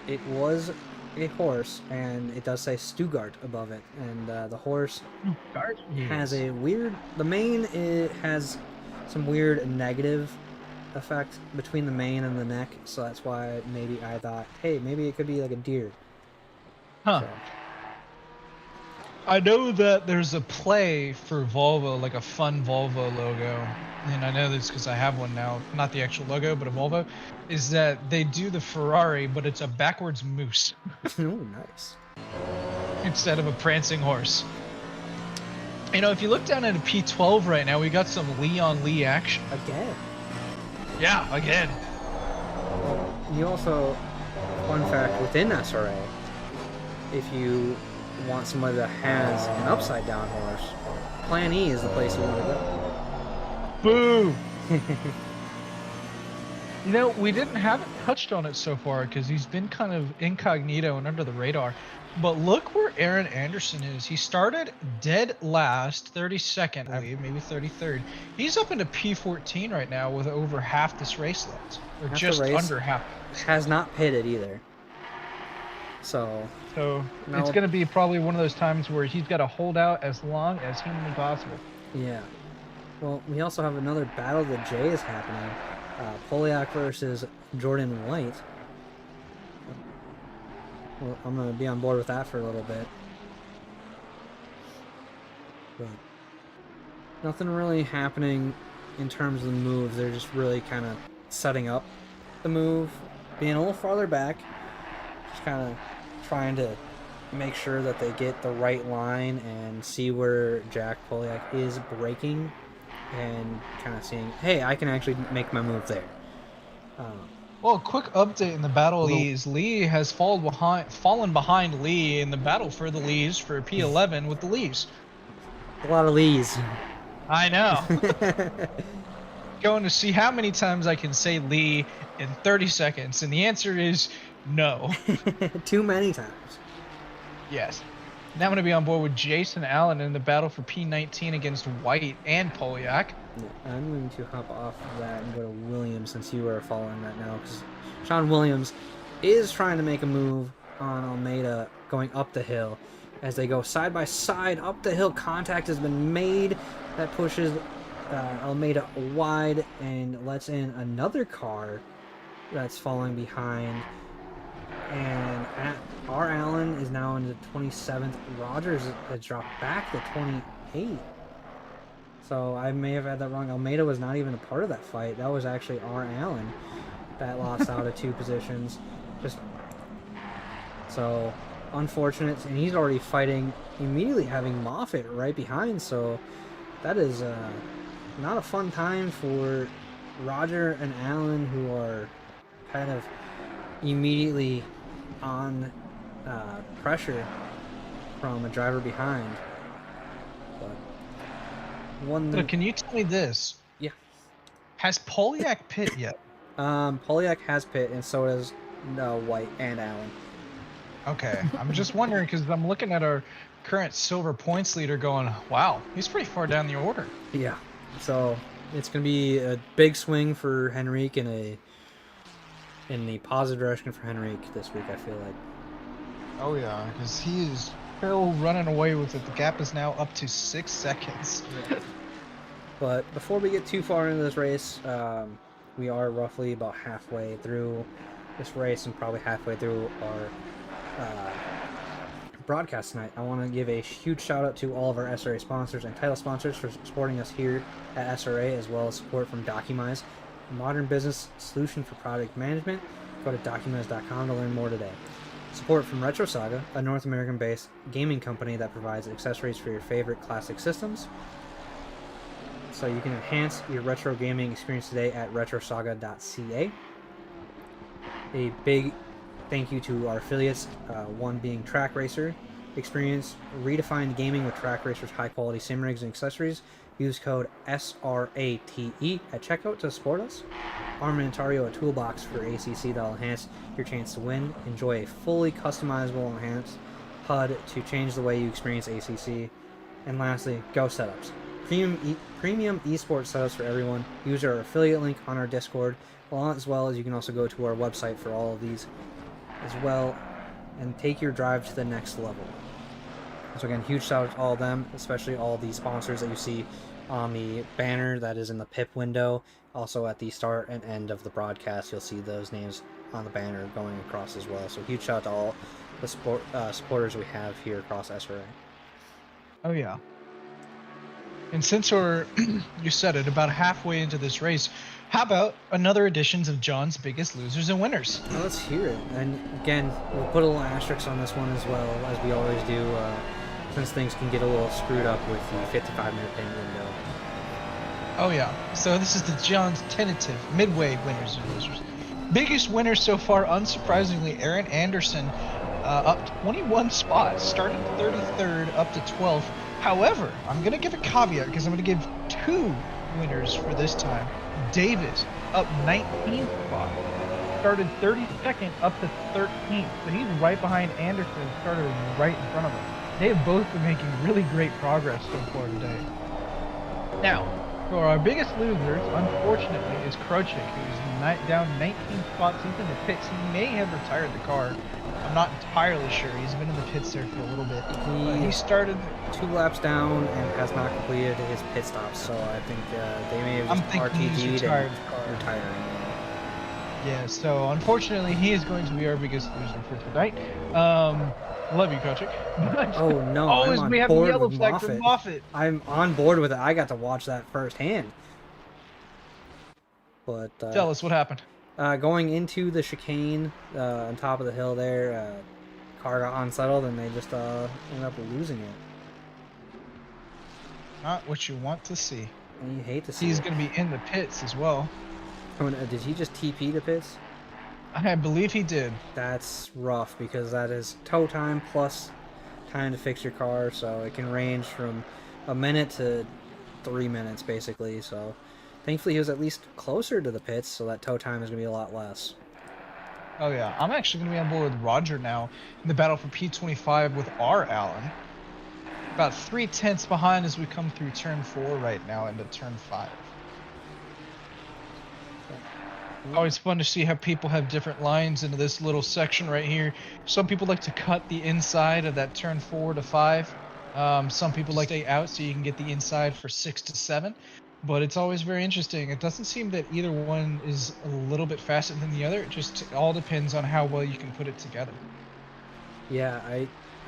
It was a horse, and it does say Stuttgart above it. And the horse has a weird. The mane has some weird negative effect between the mane and the neck, so that's why maybe I thought, hey, maybe it could be like a deer. Huh. So, I know that there's a play for Volvo, like a fun Volvo logo, and I know this because I have one now, not the actual logo, but a Volvo, is that they do the Ferrari, but it's a backwards moose oh, nice. instead of a prancing horse. You know, if you look down at a P12 right now, we got some Lee on Lee action. Again. Yeah, again. You also, fun fact within SRA, if you want somebody that has an upside down horse, Plan E is the place you want to go. Boo! You know, we haven't touched on it so far because he's been kind of incognito and under the radar. But look where Aaron Anderson is. He started dead last, 32nd, I believe, maybe 33rd. He's up into P14 right now with over half this race left, or Half the just race. under half. Has not pitted either. So So No. it's going to be probably one of those times where he's got to hold out as long as humanly possible. yeah. Well, we also have another Battle of the Jays happening. Polyak versus Jordan White. Well, I'm going to be on board with that for a little bit. But nothing really happening in terms of the moves. They're just really kind of setting up the move, being a little farther back, just kind of trying to make sure that they get the right line and see where Jack Polyak is braking, and kind of seeing, hey, I can actually make my move there. Well, quick update in the Battle of Lees. Lee has fallen behind Lee in the battle for the Lees for P11 with the Lees. A lot of Lees. I know. Going to see how many times I can say Lee in 30 seconds, and the answer is no. Too many times. Yes. Now I'm going to be on board with Jason Allen in the battle for P19 against White and Polyak. I'm going to hop off of that and go to Williams, since you are following that now, because Sean Williams is trying to make a move on Almeida going up the hill. As they go side by side up the hill, contact has been made. That pushes Almeida wide and lets in another car that's falling behind. And R. Allen is now in the 27th. Rogers has dropped back to 28. So I may have had that wrong. Almeida was not even a part of that fight. That was actually R. Allen that lost out of 2 positions. So unfortunate. And he's already fighting, immediately having Moffitt right behind. So that is not a fun time for Roger and Allen, who are kind of immediately on pressure from a driver behind. But So can you tell me this? Yeah. Has Polyak pit yet? Polyak has pit, and so does White and Allen. Okay. I'm just wondering because I'm looking at our current silver points leader going, wow, he's pretty far down the order. Yeah. So it's going to be a big swing for Henrique in the positive direction for Henrique this week, I feel like. Oh, yeah, because he is still running away with it. The gap is now up to 6 seconds. But before we get too far into this race, we are roughly about halfway through this race and probably halfway through our broadcast tonight. I want to give a huge shout out to all of our SRA sponsors and title sponsors for supporting us here at SRA, as well as support from Documize, a modern business solution for product management. Go to documize.com to learn more today. Support from Retro Saga, a North American-based gaming company that provides accessories for your favorite classic systems, so you can enhance your retro gaming experience today at retrosaga.ca. A big thank you to our affiliates, one being Track Racer. Experience redefined gaming with Track Racer's high-quality sim rigs and accessories. Use code SRATE at checkout to support us. Armamentario, a toolbox for ACC that'll enhance your chance to win. Enjoy a fully customizable enhanced HUD to change the way you experience ACC. And lastly, Go Setups. premium esports setups for everyone. Use our affiliate link on our Discord, as well as you can also go to our website for all of these as well, and take your drive to the next level. So again, huge shout out to all of them, especially all the sponsors that you see on the banner that is in the PIP window. Also at the start and end of the broadcast, you'll see those names on the banner going across as well. So huge shout out to all the supporters we have here across SRA. Oh yeah. And since we're, you said it, about halfway into this race, how about another editions of John's Biggest Losers and Winners? Well, let's hear it. And again, we'll put a little asterisk on this one as well, as we always do, since things can get a little screwed up with the 55-minute pin window. Oh yeah. So this is the John's tentative midway winners and losers. Biggest winner so far, unsurprisingly, Aaron Anderson, up 21 spots, started 33rd up to 12th. However, I'm going to give a caveat because I'm going to give 2 winners for this time. David, up 19th spot, started 32nd up to 13th. So he's right behind Anderson, started right in front of him. They have both been making really great progress so far today. Now, for our biggest losers, unfortunately, is Krochik, who's down 19 spots. He's in the pits. He may have retired the car. I'm not entirely sure. He's been in the pits there for a little bit. He started 2 laps down and has not completed his pit stops, so I think they may have just RTG'd and retiring. Yeah, so unfortunately, he is going to be our biggest loser for tonight. Love you, Krochik. Oh no! Always we have a yellow flag for Moffitt. I'm on board with it. I got to watch that firsthand. But tell us what happened. Going into the chicane on top of the hill there, car got unsettled and they just ended up losing it. Not what you want to see. And you hate to see. He's going to be in the pits as well. Oh, did he just TP the pits? I believe he did. That's rough because that is tow time plus time to fix your car, so it can range from a minute to 3 minutes basically. So thankfully he was at least closer to the pits, so that tow time is going to be a lot less. Oh yeah, I'm actually going to be on board with Roger now in the battle for P25 with R. Allen. About 3/10 behind as we come through turn 4 right now into turn 5. Always fun to see how people have different lines into this little section right here. Some people like to cut the inside of that turn 4 to 5. Some people like to stay out so you can get the inside for 6 to 7. But it's always very interesting. It doesn't seem that either one is a little bit faster than the other. It just all depends on how well you can put it together. Yeah,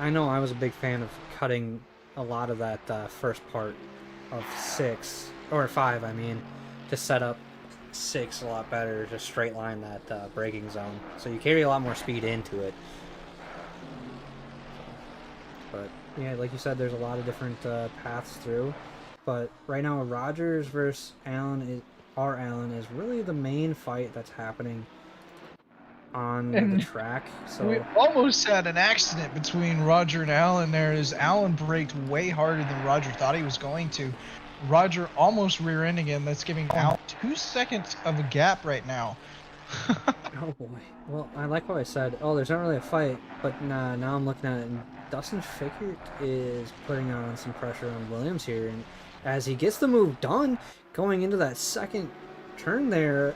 I know I was a big fan of cutting a lot of that first part of 6, or 5, I mean, to set up 6 a lot better, to straight line that braking zone. So you carry a lot more speed into it. But yeah, like you said, there's a lot of different paths through. But right now, Rogers versus R. Allen is really the main fight that's happening on the track. So we almost had an accident between Roger and Allen there, as Allen braked way harder than Roger thought he was going to. Roger almost rear-ending him. That's giving Allen 2 seconds of a gap right now. Oh boy. Well, I like what I said. Oh, there's not really a fight, but now I'm looking at it, and Dustin Fickert is putting on some pressure on Williams here, and as he gets the move done, going into that second turn there,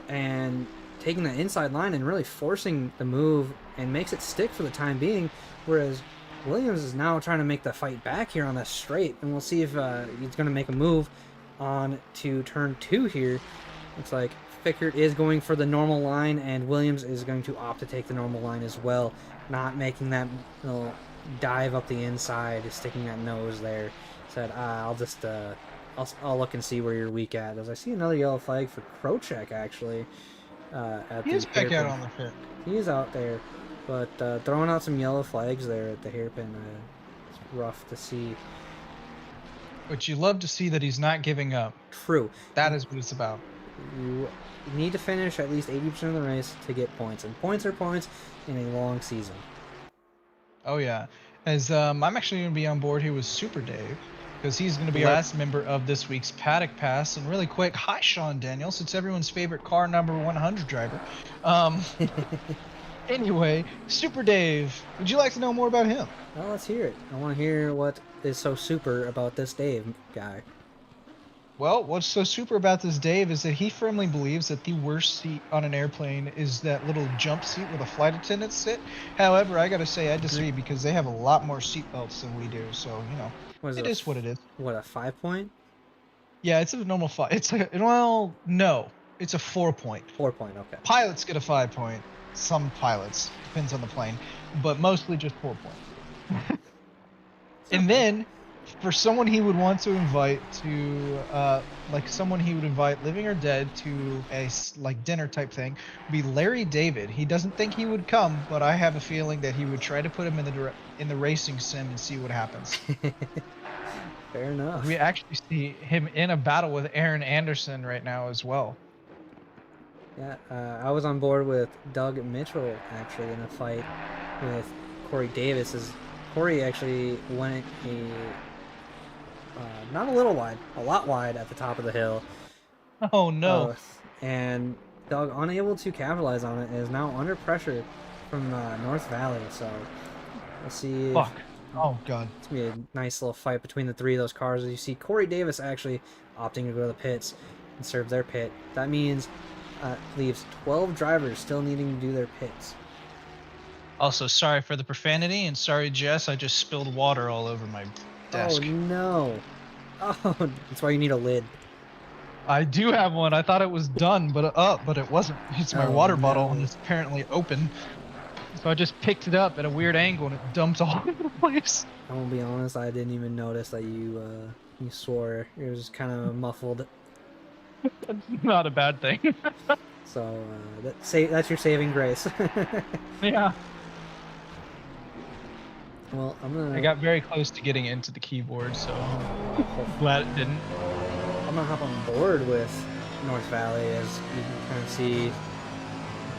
and taking that inside line and really forcing the move, and makes it stick for the time being, whereas Williams is now trying to make the fight back here on that straight, and we'll see if he's going to make a move on to turn 2 here. Looks like Fickert is going for the normal line, and Williams is going to opt to take the normal line as well, not making that little dive up the inside, sticking that nose there. Said, I'll just, I'll look and see where you're weak at. As I see another yellow flag for Krochik, actually. He is back out on the pit. He is out there, but throwing out some yellow flags there at the hairpin, it's rough to see. But you love to see that he's not giving up. True. That is what it's about. You need to finish at least 80% of the race to get points, and points are points in a long season. Oh yeah, as I'm actually going to be on board here with Super Dave, because he's going to be our last member of this week's Paddock Pass. And really quick, hi Sean Daniels, it's everyone's favorite car number 100 driver. Anyway, Super Dave, would you like to know more about him? Well, let's hear it. I want to hear what is so super about this Dave guy. Well, what's so super about this Dave is that he firmly believes that the worst seat on an airplane is that little jump seat where the flight attendants sit. However, I gotta say I disagree because they have a lot more seat belts than we do. So, you know, it is what it is. What, a 5-point? Yeah, it's a normal 5. It's like, well, no, it's a 4-point. 4-point, okay. Pilots get a 5-point. Some pilots, depends on the plane, but mostly just 4-point. And then, for someone he would want to invite to, like someone he would invite, living or dead, to a like dinner type thing, would be Larry David. He doesn't think he would come, but I have a feeling that he would try to put him in the racing sim and see what happens. Fair enough. We actually see him in a battle with Aaron Anderson right now as well. Yeah, I was on board with Doug Mitchell actually in a fight with Corey Davis. Corey actually went not a little wide, a lot wide at the top of the hill. Oh no! And Doug, unable to capitalize on it, is now under pressure from North Valley. So we'll see. Fuck. Oh god. It's gonna be a nice little fight between the three of those cars. As you see, Corey Davis actually opting to go to the pits and serve their pit. That means leaves 12 drivers still needing to do their pits. Also, sorry for the profanity, and sorry, Jess, I just spilled water all over my desk. Oh no! Oh, that's why you need a lid. I do have one. I thought it was done, but it wasn't. It's my water bottle, and it's apparently open. So I just picked it up at a weird angle, and it dumped all over the place. I'm gonna be honest, I didn't even notice that you swore. It was just kind of muffled. That's not a bad thing. So that's your saving grace. Yeah. Well, I got very close to getting into the keyboard, so glad it didn't. I'm gonna hop on board with North Valley as you can kind of see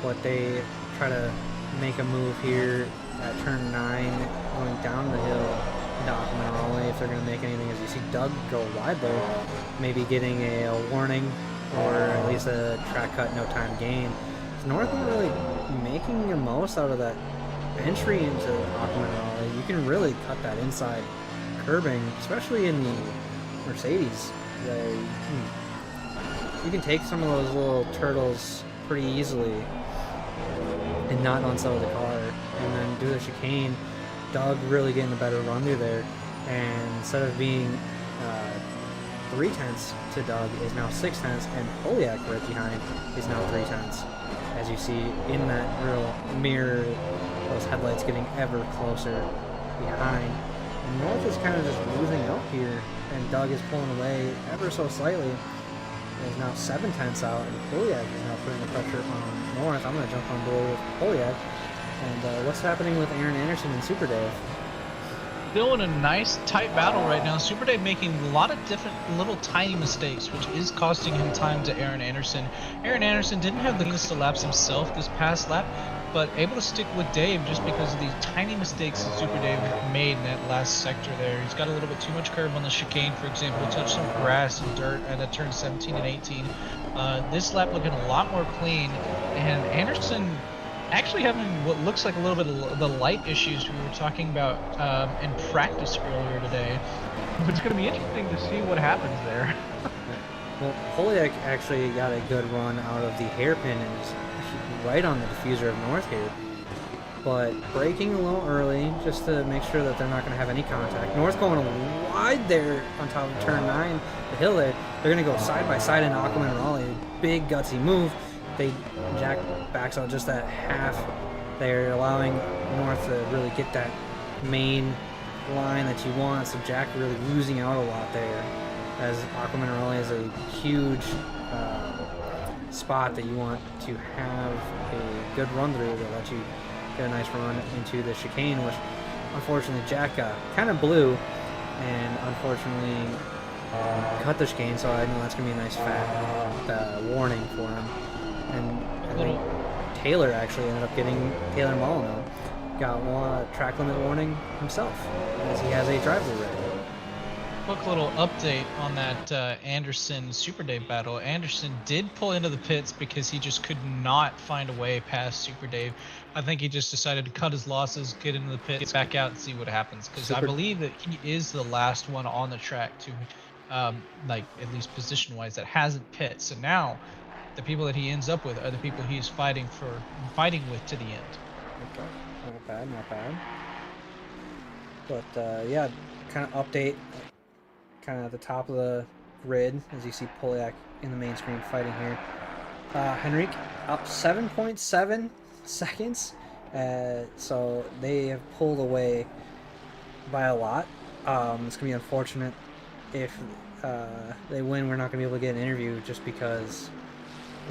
what they try to make a move here at turn 9, going down the hill into Aquaman. If they're gonna make anything, as you see Doug go wide there, maybe getting a warning or at least a track cut, no time gain. Is North not really making the most out of that entry into Aquaman? You can really cut that inside curbing, especially in the Mercedes. There, you can take some of those little turtles pretty easily and not unsettle the car, and then do the chicane. Doug really getting a better run through there, and instead of being 3/10 to Doug, is now 6/10, and Poliak right behind is now 3/10. As you see in that real mirror, those headlights getting ever closer behind. And North is kind of just losing out here, and Doug is pulling away ever so slightly. Is now 7/10 out, and Poliak is now putting the pressure on North. I'm going to jump on board with Poliak. And what's happening with Aaron Anderson and Super Dave? Still in a nice tight battle right now. Super Dave making a lot of different little tiny mistakes, which is costing him time to Aaron Anderson. Aaron Anderson didn't have the cleanest of laps himself this past lap, but able to stick with Dave just because of these tiny mistakes that Super Dave made in that last sector there. He's got a little bit too much curve on the chicane, for example, touched some grass and dirt at turn 17 and 18. This lap looking a lot more clean, and Anderson actually having what looks like a little bit of the light issues we were talking about in practice earlier today. But it's going to be interesting to see what happens there. Well, Poliak actually got a good run out of the hairpin and is right on the diffuser of North here. But braking a little early just to make sure that they're not going to have any contact. North going wide there on top of turn 9, the hill there. They're going to go side by side into Aquaman Raleigh. Big gutsy move. Jack backs out just that half there, allowing North to really get that main line that you want. So Jack really losing out a lot there, as Aquaman Raleigh is a huge spot that you want to have a good run through to let you get a nice run into the chicane, which unfortunately Jack kind of blew and unfortunately cut the chicane. So I know that's going to be a nice fat warning for him. And I think Taylor actually ended up getting, Taylor Molyneux got one track limit warning himself, as he has a drive-through ready. Quick little update on that Anderson Super Dave battle. Anderson did pull into the pits because he just could not find a way past Super Dave. I think he just decided to cut his losses, get into the pits, get back out, and see what happens. Because I believe that he is the last one on the track to like at least position-wise, that hasn't pit. So now, the people that he ends up with are the people he's fighting with to the end. Okay, not bad, not bad. But yeah, kind of update, kind of at the top of the grid as you see Poliak in the main screen fighting here. Henrik up 7.7 seconds, so they have pulled away by a lot. It's gonna be unfortunate if they win. We're not gonna be able to get an interview just because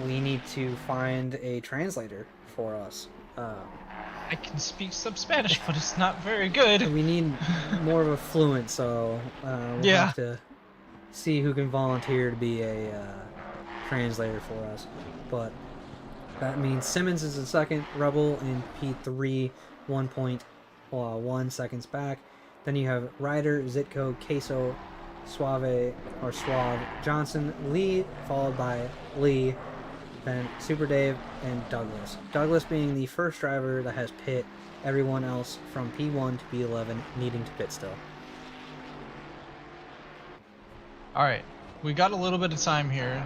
we need to find a translator for us. I can speak some Spanish, but it's not very good. We need more of a fluent, so we'll have to see who can volunteer to be a translator for us. But that means Simmons is in second, Rebel in P3, 1.1 seconds back. Then you have Ryder, Zitko, Queso, Suave, Johnson, Lee, followed by Lee, then Super Dave, and Douglas. Douglas being the first driver that has pit, everyone else from P1 to P11 needing to pit still. Alright, we got a little bit of time here.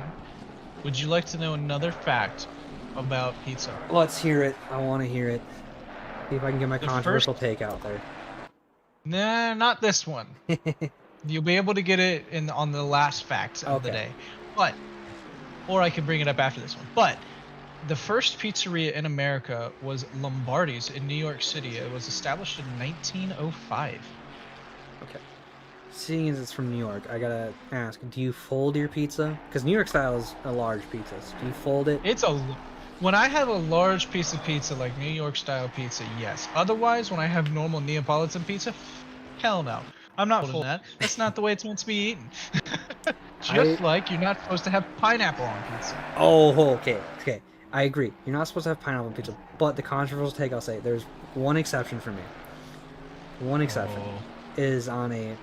Would you like to know another fact about pizza? Let's hear it. I want to hear it. See if I can get my The controversial take out there. Nah, not this one. You'll be able to get it on the last fact of the day. Or I can bring it up after this one. But the first pizzeria in America was Lombardi's in New York City. It was established in 1905. Okay. Seeing as it's from New York, I gotta ask, do you fold your pizza? Because New York style is a large pizza. So do you fold it? When I have a large piece of pizza, like New York style pizza, yes. Otherwise, when I have normal Neapolitan pizza, hell no. I'm not folding that. That's not the way it's meant to be eaten. Just like you're not supposed to have pineapple on pizza. Oh, okay. I agree. You're not supposed to have pineapple on pizza. But the controversial take, I'll say, there's one exception for me. One exception is on a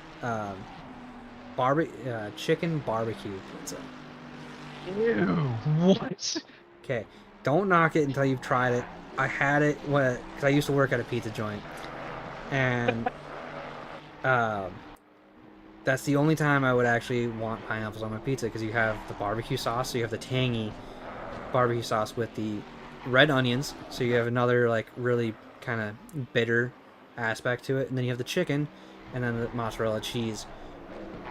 chicken barbecue pizza. Ew, what? Okay, don't knock it until you've tried it. I had it because I used to work at a pizza joint, and that's the only time I would actually want pineapples on my pizza, because you have the barbecue sauce, so you have the tangy barbecue sauce with the red onions, so you have another like really kind of bitter aspect to it, and then you have the chicken, and then the mozzarella cheese,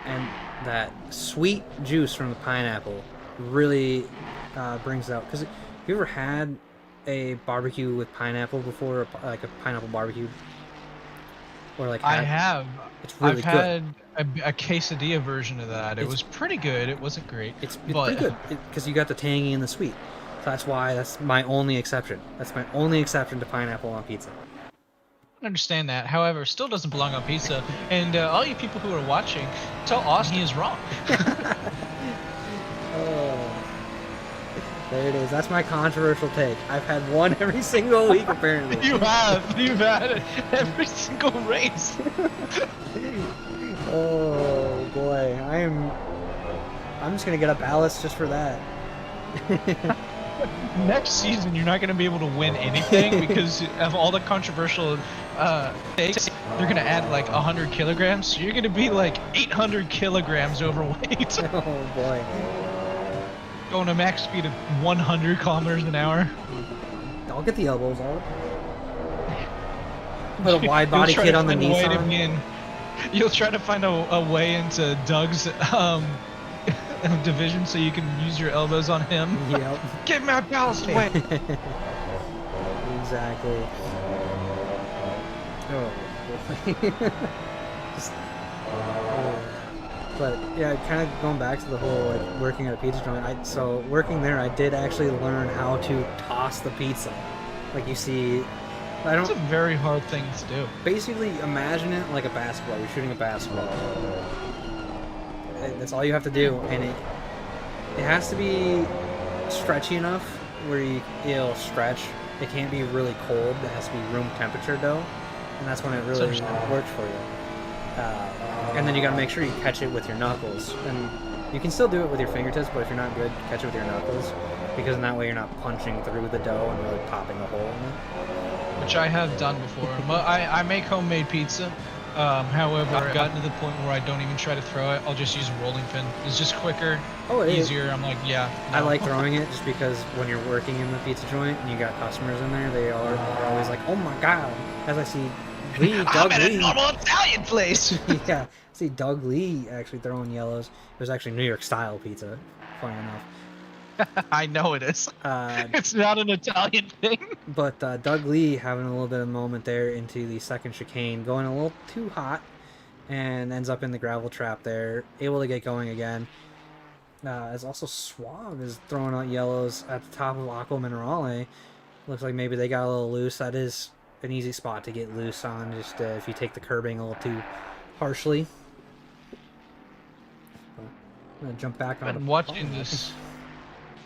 and that sweet juice from the pineapple really brings it out. Because have you ever had a barbecue with pineapple before, like a pineapple barbecue? Or like I have. It's really I've had a quesadilla version of that. It was pretty good. It wasn't great. It's pretty good because you got the tangy and the sweet. So that's my only exception. That's my only exception to pineapple on pizza. I understand that. However, it still doesn't belong on pizza. And all you people who are watching, tell Austin he is wrong. Oh, there it is. That's my controversial take. I've had one every single week, apparently. You've had it every single race. Oh boy, I'm just gonna get a ballast just for that. Next season, you're not going to be able to win anything because of all the controversial takes. They're going to add like 100 kilograms, so you're going to be like 800 kilograms overweight. Oh boy. Going to max speed of 100 kilometers an hour. I'll get the elbows out. Put a wide body kit on the Nissan. You'll try to find a way into Doug's division so you can use your elbows on him. Yep. Get my ballast away. Exactly. Oh. But yeah, kind of going back to the whole like working at a pizza joint. So working there, I did actually learn how to toss the pizza. Like you see, It's a very hard thing to do. Basically, imagine it like a basketball. You're shooting a basketball. That's all you have to do, and it has to be stretchy enough where it'll stretch. It can't be really cold. It has to be room temperature dough, and that's when it really works for you. And then you got to make sure you catch it with your knuckles, and you can still do it with your fingertips, but if you're not good, catch it with your knuckles, because in that way you're not punching through the dough and really popping a hole in it. Which I have done before. I make homemade pizza, However, I've gotten to the point where I don't even try to throw it. I'll just use a rolling pin. It's just quicker, easier. I'm like, yeah. No. I like throwing it just because when you're working in the pizza joint and you got customers in there, they are always like, "Oh my god!" As I see Doug I'm at Lee. a normal Italian place. Yeah, I see Doug Lee actually throwing yellows. It was actually New York style pizza, funny enough. I know it is. It's not an Italian thing. But Doug Lee having a little bit of a moment there into the second chicane, going a little too hot, and ends up in the gravel trap there, able to get going again. As also Suave is throwing out yellows at the top of Aqua Minerale. Looks like maybe they got a little loose. That is an easy spot to get loose on, just if you take the curbing a little too harshly. I'm going to jump back on. I've been watching this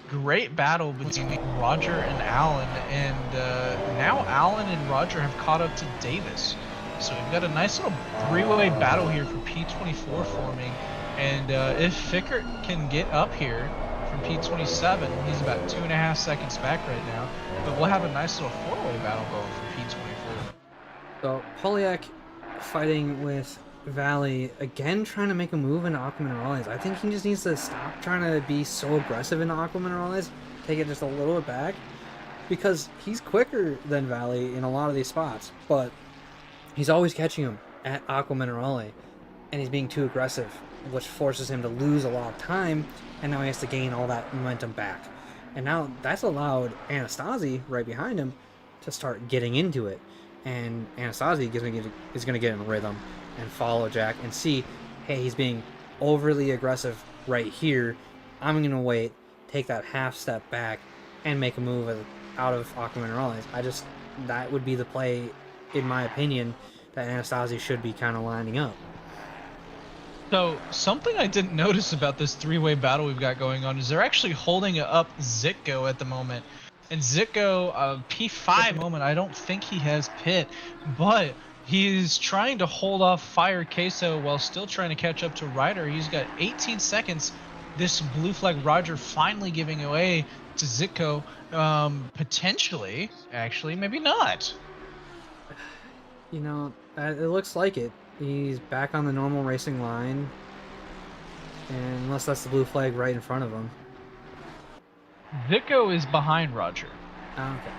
great battle between Roger and Alan, and now Alan and Roger have caught up to Davis. So we've got a nice little three-way battle here for P24 forming, and if Fickert can get up here from P27, he's about 2.5 seconds back right now, but we'll have a nice little four-way battle going for P24. So Poliak fighting with Valley again, trying to make a move into Aqua Minerales. I think he just needs to stop trying to be so aggressive into Aqua Minerales, take it just a little bit back, because he's quicker than Valley in a lot of these spots, but he's always catching him at Aqua Minerale, and he's being too aggressive, which forces him to lose a lot of time, and now he has to gain all that momentum back. And now that's allowed Anastasi right behind him to start getting into it, and Anastasi is going to get in the rhythm and follow Jack and see, hey, he's being overly aggressive right here. I'm going to wait, take that half step back, and make a move out of Aqua Minerales. That would be the play, in my opinion, that Anastasi should be kind of lining up. So, something I didn't notice about this three-way battle we've got going on is they're actually holding up Zitko at the moment. And Zitko, P5 moment, I don't think he has pit, but he's trying to hold off Fire Queso while still trying to catch up to Ryder. He's got 18 seconds. This blue flag Roger finally giving away to Zitko. Potentially, actually, maybe not. You know, it looks like it. He's back on the normal racing line. And unless that's the blue flag right in front of him. Zitko is behind Roger. Oh, okay.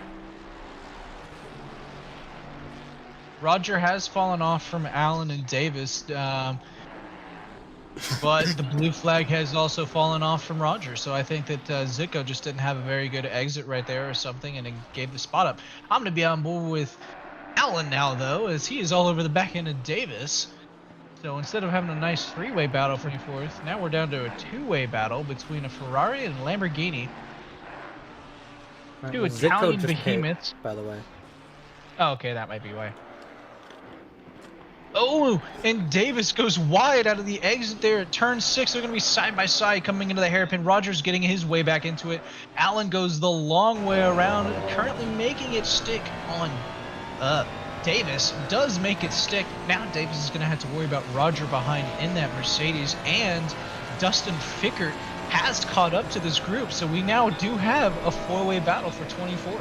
Roger has fallen off from Allen and Davis, but the blue flag has also fallen off from Roger. So I think that Zitko just didn't have a very good exit right there or something, and it gave the spot up. I'm going to be on board with Allen now, though, as he is all over the back end of Davis. So instead of having a nice three-way battle for 24th, now we're down to a two-way battle between a Ferrari and a Lamborghini. Right, Two well, Italian Zitko just behemoths. hit, by the way. Oh, okay, that might be why. Oh, and Davis goes wide out of the exit there at turn 6. They're going to be side by side coming into the hairpin. Rogers getting his way back into it. Allen goes the long way around, currently making it stick on Davis. Does make it stick. Now Davis is going to have to worry about Roger behind in that Mercedes, and Dustin Fickert has caught up to this group, so we now do have a four-way battle for 24th.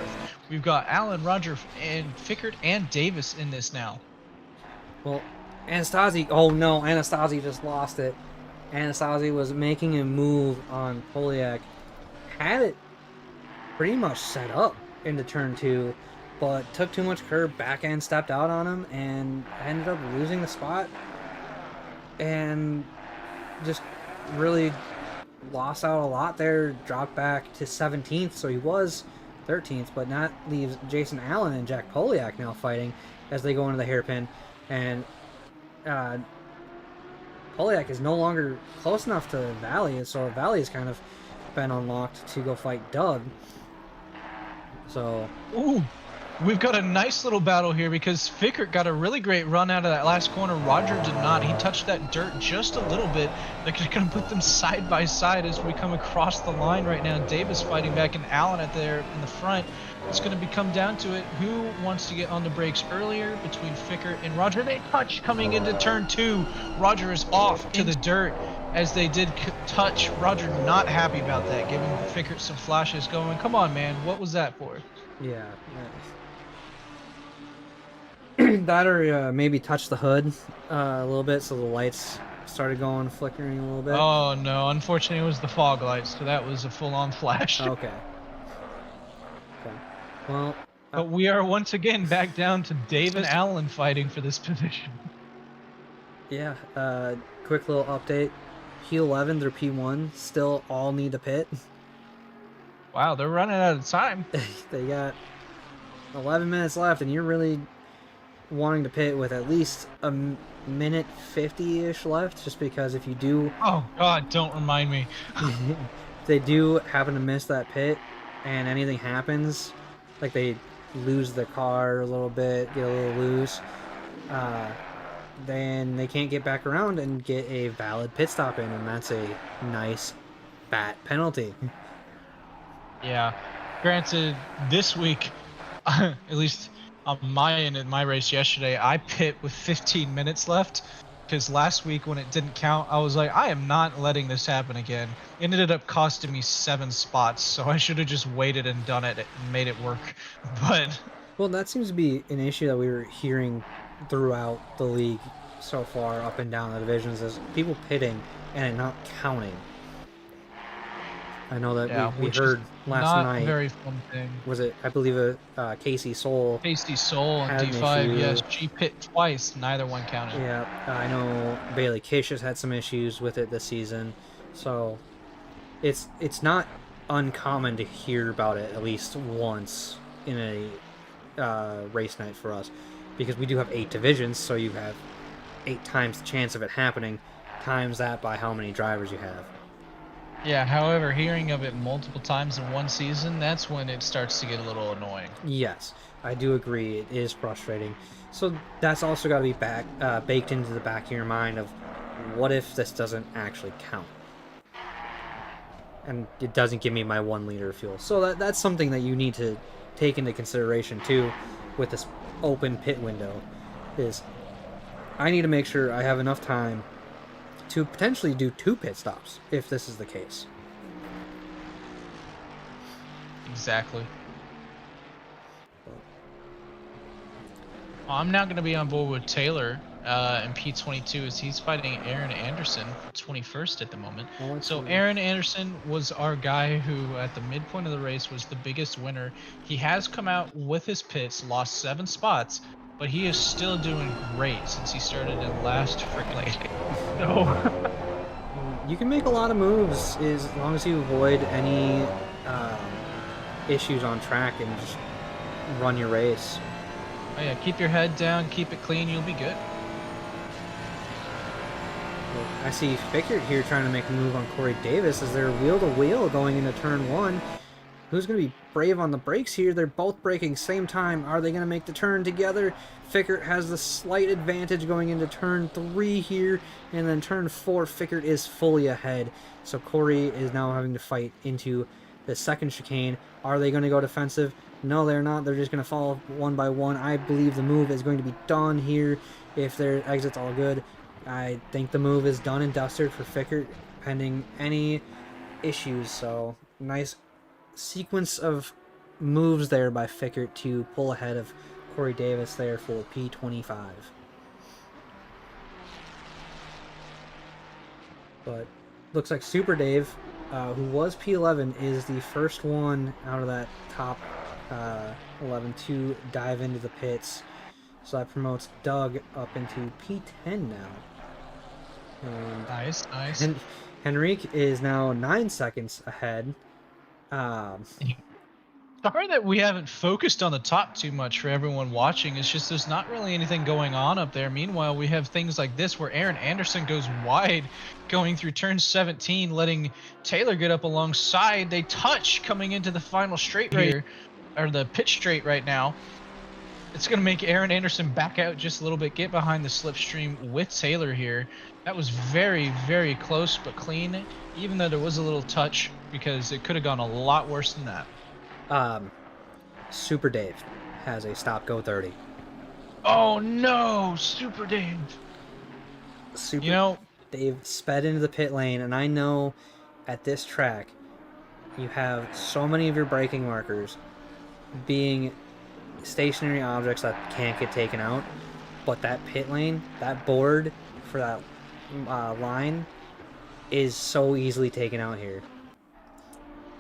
We've got Allen, Roger, and Fickert and Davis in this now. Well, Anastasi, oh no, Anastasi just lost it. Anastasi was making a move on Poliak, had it pretty much set up into turn 2, but took too much curb, back end stepped out on him, and ended up losing the spot, and just really lost out a lot there, dropped back to 17th, so he was 13th, but that leaves Jason Allen and Jack Poliak now fighting as they go into the hairpin. And Poliak is no longer close enough to Valley, so Valley has kind of been unlocked to go fight Doug. So, ooh, we've got a nice little battle here because Fickert got a really great run out of that last corner. Roger did not. He touched that dirt just a little bit. They're going to put them side by side as we come across the line right now. Davis fighting back and Allen at there in the front. It's going to come down to it. Who wants to get on the brakes earlier between Fickert and Roger? They touch coming into turn 2. Roger is off to the dirt as they did touch. Roger not happy about that, giving Fickert some flashes going, come on, man, what was that for? yeah. That or maybe touch the hood a little bit, so the lights started going flickering a little bit. Oh no, unfortunately it was the fog lights, so that was a full-on flash. Okay. Okay. Well, But we are once again back down to Dave and Allen fighting for this position. yeah. Quick little update. P11 through P1 still all need to pit. Wow, they're running out of time. They got 11 minutes left, and you're really wanting to pit with at least a minute 50-ish left, just because if you do, Oh God, don't remind me. if they do happen to miss that pit, and anything happens, like they lose the car a little bit, get a little loose, then they can't get back around and get a valid pit stop in, and that's a nice fat penalty. Yeah. Granted, this week, at least on my end in my race yesterday, I pit with 15 minutes left. Because last week when it didn't count, I was like, I am not letting this happen again. It ended up costing me 7 spots, so I should have just waited and done it and made it work. But Well, that seems to be an issue that we were hearing throughout the league so far, up and down the divisions, is people pitting and it not counting. I know that we which heard is last not night. a very fun thing. Was it? I believe Casey Soul. Tasty Soul on Had an D5, issue. yes, she pit twice, neither one counted. Yeah, I know Bailey Kish has had some issues with it this season, so it's not uncommon to hear about it at least once in a race night for us, because we do have 8 divisions, so you have 8 times the chance of it happening, times that by how many drivers you have. Yeah, however, hearing of it multiple times in one season, that's when it starts to get a little annoying. Yes, I do agree. It is frustrating. So that's also got to be baked into the back of your mind of, what if this doesn't actually count? And it doesn't give me my 1 liter of fuel. So that's something that you need to take into consideration too with this open pit window, is I need to make sure I have enough time to potentially do 2 pit stops if this is the case. Exactly. I'm now going to be on board with Taylor in P22 as he's fighting Aaron Anderson for 21st at the moment. So Aaron Anderson was our guy who at the midpoint of the race was the biggest winner. He has come out with his pits, lost 7 spots, but he is still doing great since he started in last freaking No. You can make a lot of moves as long as you avoid any issues on track and just run your race. Oh yeah, keep your head down, keep it clean, you'll be good. I see Fickert here trying to make a move on Corey Davis as they're wheel to wheel going into turn 1. Who's going to be brave on the brakes here? They're both braking same time. Are they going to make the turn together? Fickert has the slight advantage going into turn 3 here, and then turn 4, Fickert is fully ahead. So Corey is now having to fight into the second chicane. Are they going to go defensive? No, they're not. They're just going to fall one by one. I believe the move is going to be done here if their exit's all good. I think the move is done and dusted for Fickert, pending any issues. So nice sequence of moves there by Fickert to pull ahead of Corey Davis there for P25. But looks like Super Dave, who was P11, is the first one out of that top 11 to dive into the pits. So that promotes Doug up into P10 now. And Nice. Henrique is now 9 seconds ahead. Sorry that we haven't focused on the top too much for everyone watching. It's just there's not really anything going on up there. Meanwhile, we have things like this where Aaron Anderson goes wide going through turn 17, letting Taylor get up alongside. They touch coming into the final straight here, or the pitch straight right now. It's going to make Aaron Anderson back out just a little bit, get behind the slipstream with Taylor here. That was very, very close but clean, even though there was a little touch, because it could have gone a lot worse than that. Super Dave has a stop go 30. Oh no, Super Dave. Super Dave sped into the pit lane, and I know at this track you have so many of your braking markers being stationary objects that can't get taken out, but that pit lane, that board for that line is so easily taken out here.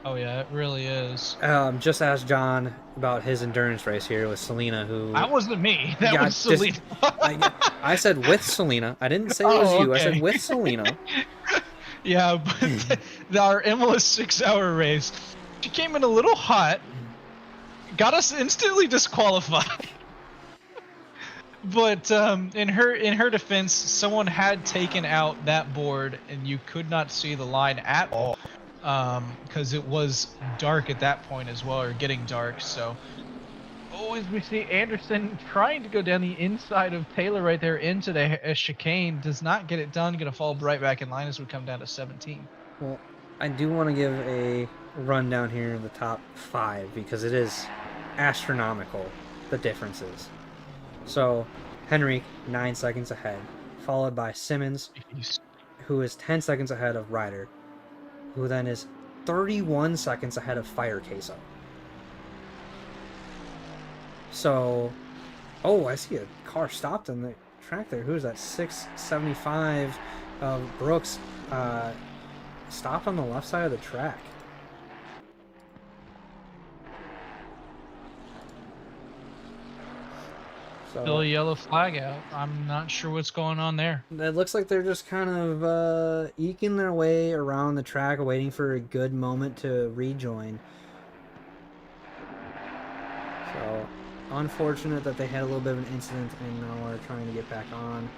Oh yeah, it really is. Just ask John about his endurance race here with Selena, who That wasn't me. That got was Selena. I said with Selena. I didn't say it was Oh, you. I okay. said with Selena. Yeah, but our Imola 6-hour race, she came in a little hot, got us instantly disqualified. But in her defense, someone had taken out that board, and you could not see the line at all, because it was dark at that point as well, or getting dark. So, as we see Anderson trying to go down the inside of Taylor right there into the chicane, does not get it done. Going to fall right back in line as we come down to 17. Well, I do want to give a rundown here of the top 5 because it is astronomical, the differences. So, Henrique, 9 seconds ahead, followed by Simmons, who is 10 seconds ahead of Ryder, who then is 31 seconds ahead of Fire Queso. So, oh, I see a car stopped on the track there. Who's that? 675 Brooks stopped on the left side of the track. So, Still a yellow flag out. I'm not sure what's going on there. it looks like they're just kind of eking their way around the track, waiting for a good moment to rejoin. So, unfortunate that they had a little bit of an incident and now are trying to get back on.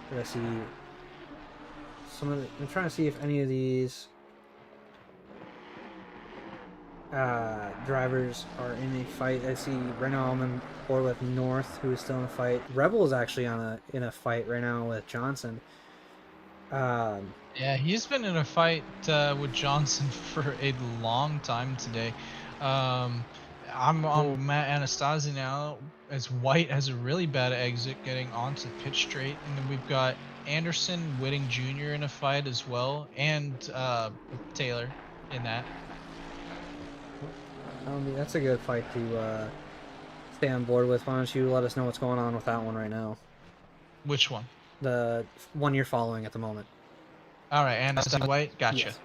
But I see I'm trying to see if any of these drivers are in a fight. I see right now I'm on board with North, who is still in a fight. Rebel is actually in a fight right now with Johnson. Yeah, he's been in a fight with Johnson for a long time today. I'm on Matt Anastasi now, as White has a really bad exit getting onto the pitch straight, and then we've got Anderson, Whitting Jr. in a fight as well, and Taylor in that. That's a good fight to stay on board with. Why don't you let us know what's going on with that one right now? Which one? The one you're following at the moment. All right, Anastasi White, gotcha. Yes.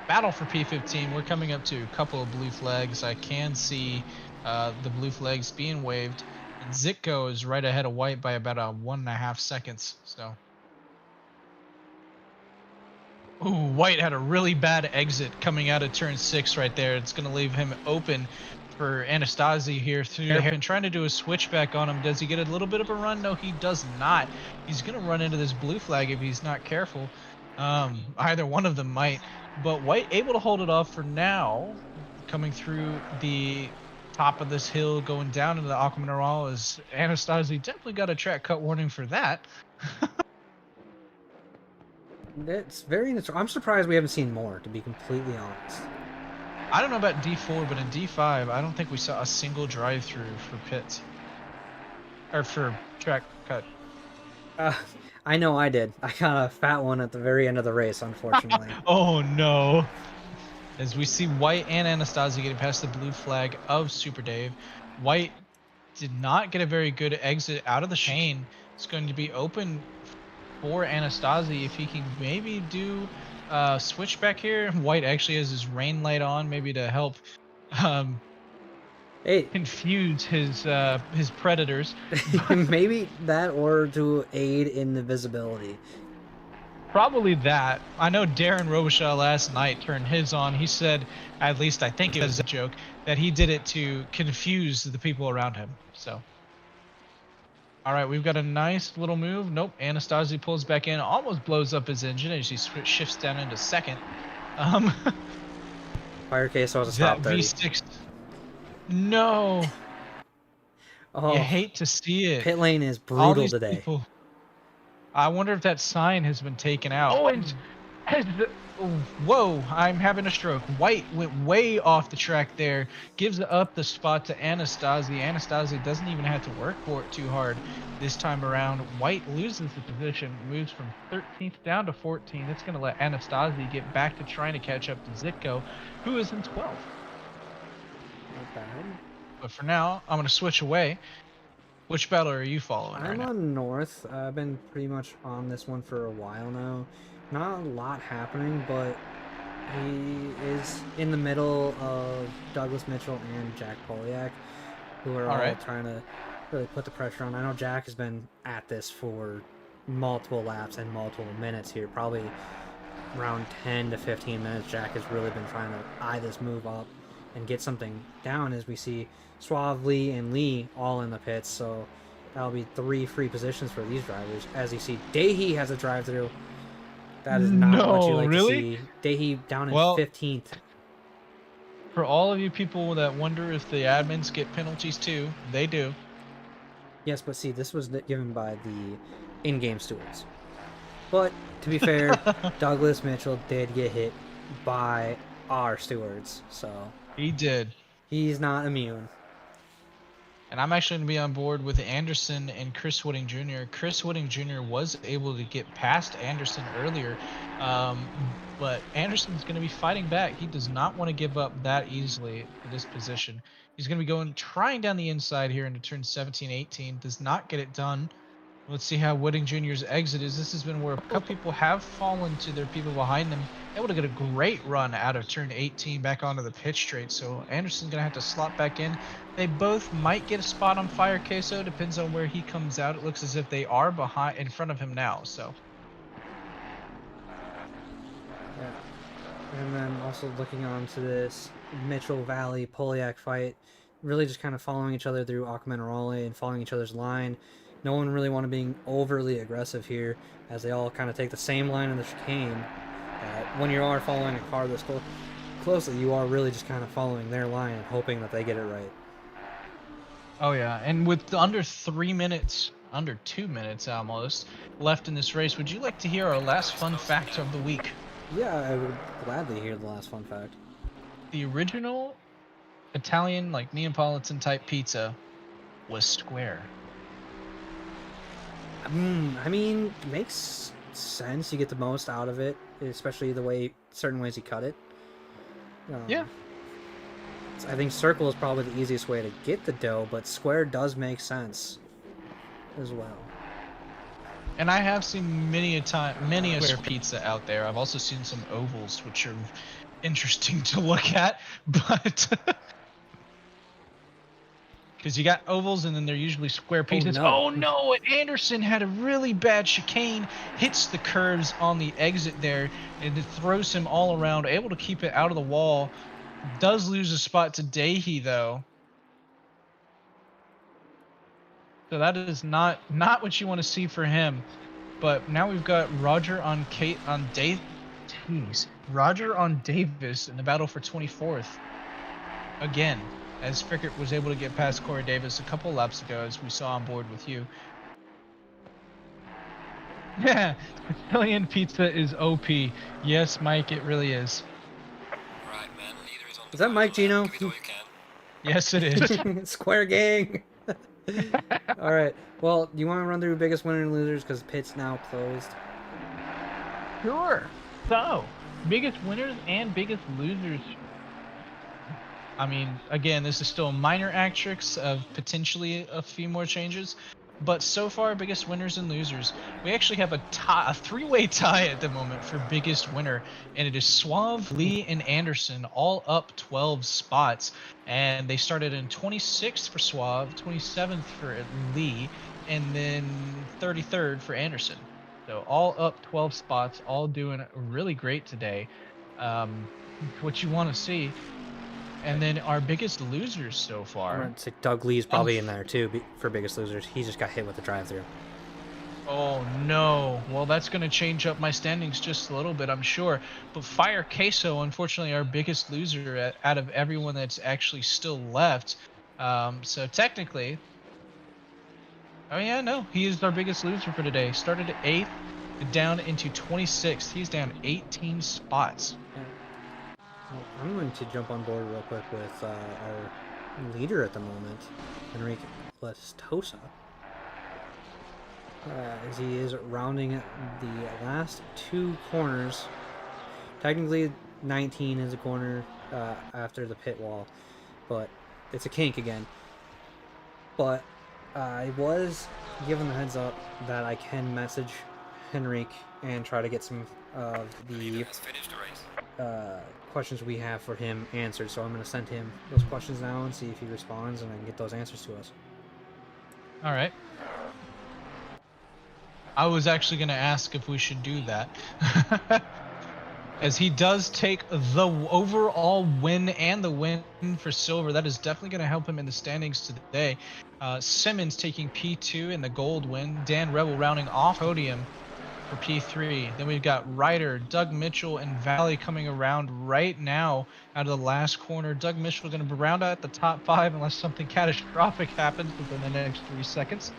Battle for P15. We're coming up to a couple of blue flags. I can see the blue flags being waved. And Zitko is right ahead of White by about 1.5 seconds. So, ooh, White had a really bad exit coming out of turn 6 right there. It's going to leave him open for Anastasi here through the hairpin, trying to do a switchback on him. Does he get a little bit of a run? No, he does not. He's going to run into this blue flag if he's not careful. Either one of them might. But White able to hold it off for now, coming through the top of this hill, going down into the Aqua Mineral, as Anastasi definitely got a track cut warning for that. It's very interesting. I'm surprised we haven't seen more, to be completely honest. I don't know about D4, but in D5, I don't think we saw a single drive-through for pits. Or for track cut. I know I did. I got a fat one at the very end of the race, unfortunately. Oh no. As we see White and Anastasi getting past the blue flag of Super Dave. White did not get a very good exit out of the chain. It's going to be open for Anastasi if he can maybe do switchback here. White actually has his rain light on, maybe to help confuse his predators. Maybe that, or to aid in the visibility. Probably that. I know Darren Robichaud last night turned his on. He said, at least I think it was a joke, that he did it to confuse the people around him. So, all right, we've got a nice little move. Nope, Anastasi pulls back in, almost blows up his engine as he shifts down into second. Fire Queso has a stop 30. V6. No. Oh, you hate to see it. Pit lane is All brutal these today. people. I wonder if that sign has been taken out. Oh, and whoa, I'm having a stroke. White went way off the track there, gives up the spot to Anastasi. Anastasi doesn't even have to work for it too hard this time around. White loses the position, moves from 13th down to 14th. That's going to let Anastasi get back to trying to catch up to Zitko, who is in 12th. Not bad. But for now, I'm going to switch away. Which battle are you following right I'm now? on North. I've been pretty much on this one for a while now. Not a lot happening, but he is in the middle of Douglas Mitchell and Jack Poliak, who are all trying to really put the pressure on. I know Jack has been at this for multiple laps and multiple minutes here, probably around 10 to 15 minutes. Jack has really been trying to eye this move up and get something down, as we see Suave, Lee, and Lee all in the pits. So that'll be 3 free positions for these drivers. As you see, Dahi has a drive-through. That is not what you like to see. Dahi down in 15th. For all of you people that wonder if the admins get penalties too, they do. Yes, but see, this was given by the in-game stewards. But to be fair, Douglas Mitchell did get hit by our stewards, so he did. He's not immune. And I'm actually going to be on board with Anderson and Chris Whitting Jr. Chris Whitting Jr. was able to get past Anderson earlier, but Anderson's going to be fighting back. He does not want to give up that easily in this position. He's going to be trying down the inside here into turn 17, 18. Does not get it done. Let's see how Whitting Jr.'s exit is. This has been where a couple people have fallen to their people behind them. Able to get a great run out of turn 18 back onto the pit straight. So Anderson's going to have to slot back in. They both might get a spot on Fire Queso. Depends on where he comes out. It looks as if they are in front of him now. So. Yeah. And then also looking on to this Mitchell Valley Poliak fight. Really just kind of following each other through Acquamenorale and following each other's line. No one really want to be overly aggressive here, as they all kind of take the same line in the chicane. When you are following a car this closely, you are really just kind of following their line and hoping that they get it right. Oh yeah, and with under 3 minutes, under 2 minutes almost, left in this race, would you like to hear our last fun fact of the week? Yeah, I would gladly hear the last fun fact. The original Italian, like Neapolitan type pizza was square. I mean, it makes sense. You get the most out of it, especially the way certain ways you cut it. Yeah. I think circle is probably the easiest way to get the dough, but square does make sense as well. And I have seen many a square pizza out there. I've also seen some ovals, which are interesting to look at, but because you got ovals and then they're usually square pieces. Oh no, Anderson had a really bad chicane, hits the curves on the exit there, and it throws him all around, able to keep it out of the wall. Does lose a spot to Dahi though. So that is not what you want to see for him. But now we've got Roger on Roger on Davis in the battle for 24th. Again, as Frickert was able to get past Corey Davis a couple laps ago, as we saw on board with you. Yeah, Italian pizza is OP. Yes, Mike, it really is. Right, man. Leader is on Is that Mike Gino? Yes, it is. Square gang. All right. Well, do you want to run through biggest winners and losers because pit's now closed? Sure. So, biggest winners and biggest losers. I mean, again, this is still a minor asterisk of potentially a few more changes, but so far, biggest winners and losers. We actually have a three-way tie at the moment for biggest winner, and it is Suave, Lee, and Anderson, all up 12 spots, and they started in 26th for Suave, 27th for Lee, and then 33rd for Anderson. So all up 12 spots, all doing really great today. What you want to see. And then our biggest losers so far. I'm going to say Doug Lee's probably in there too for biggest losers. He just got hit with the drive-through. Oh no. Well, that's going to change up my standings just a little bit, I'm sure. But Fire Queso, unfortunately, our biggest loser out of everyone that's actually still left. So technically, oh yeah, no, he is our biggest loser for today. Started at 8th, down into 26th. He's down 18 spots. Well, I'm going to jump on board real quick with our leader at the moment, Enrique Lastosa, as he is rounding the last 2 corners. Technically, 19 is a corner after the pit wall, but it's a kink again. But I was given the heads up that I can message Henrique and try to get some of the Has finished the race. questions we have for him answered. So I'm going to send him those questions now and see if he responds, and I can get those answers to us. All right. I was actually going to ask if we should do that. As he does take the overall win and the win for silver. That is definitely going to help him in the standings today. Simmons taking P2 in the gold win. Dan Rebel rounding off podium for P3. Then we've got Ryder, Doug Mitchell, and Valley coming around right now out of the last corner. Doug Mitchell going to round out the top 5 unless something catastrophic happens within the next 3 seconds.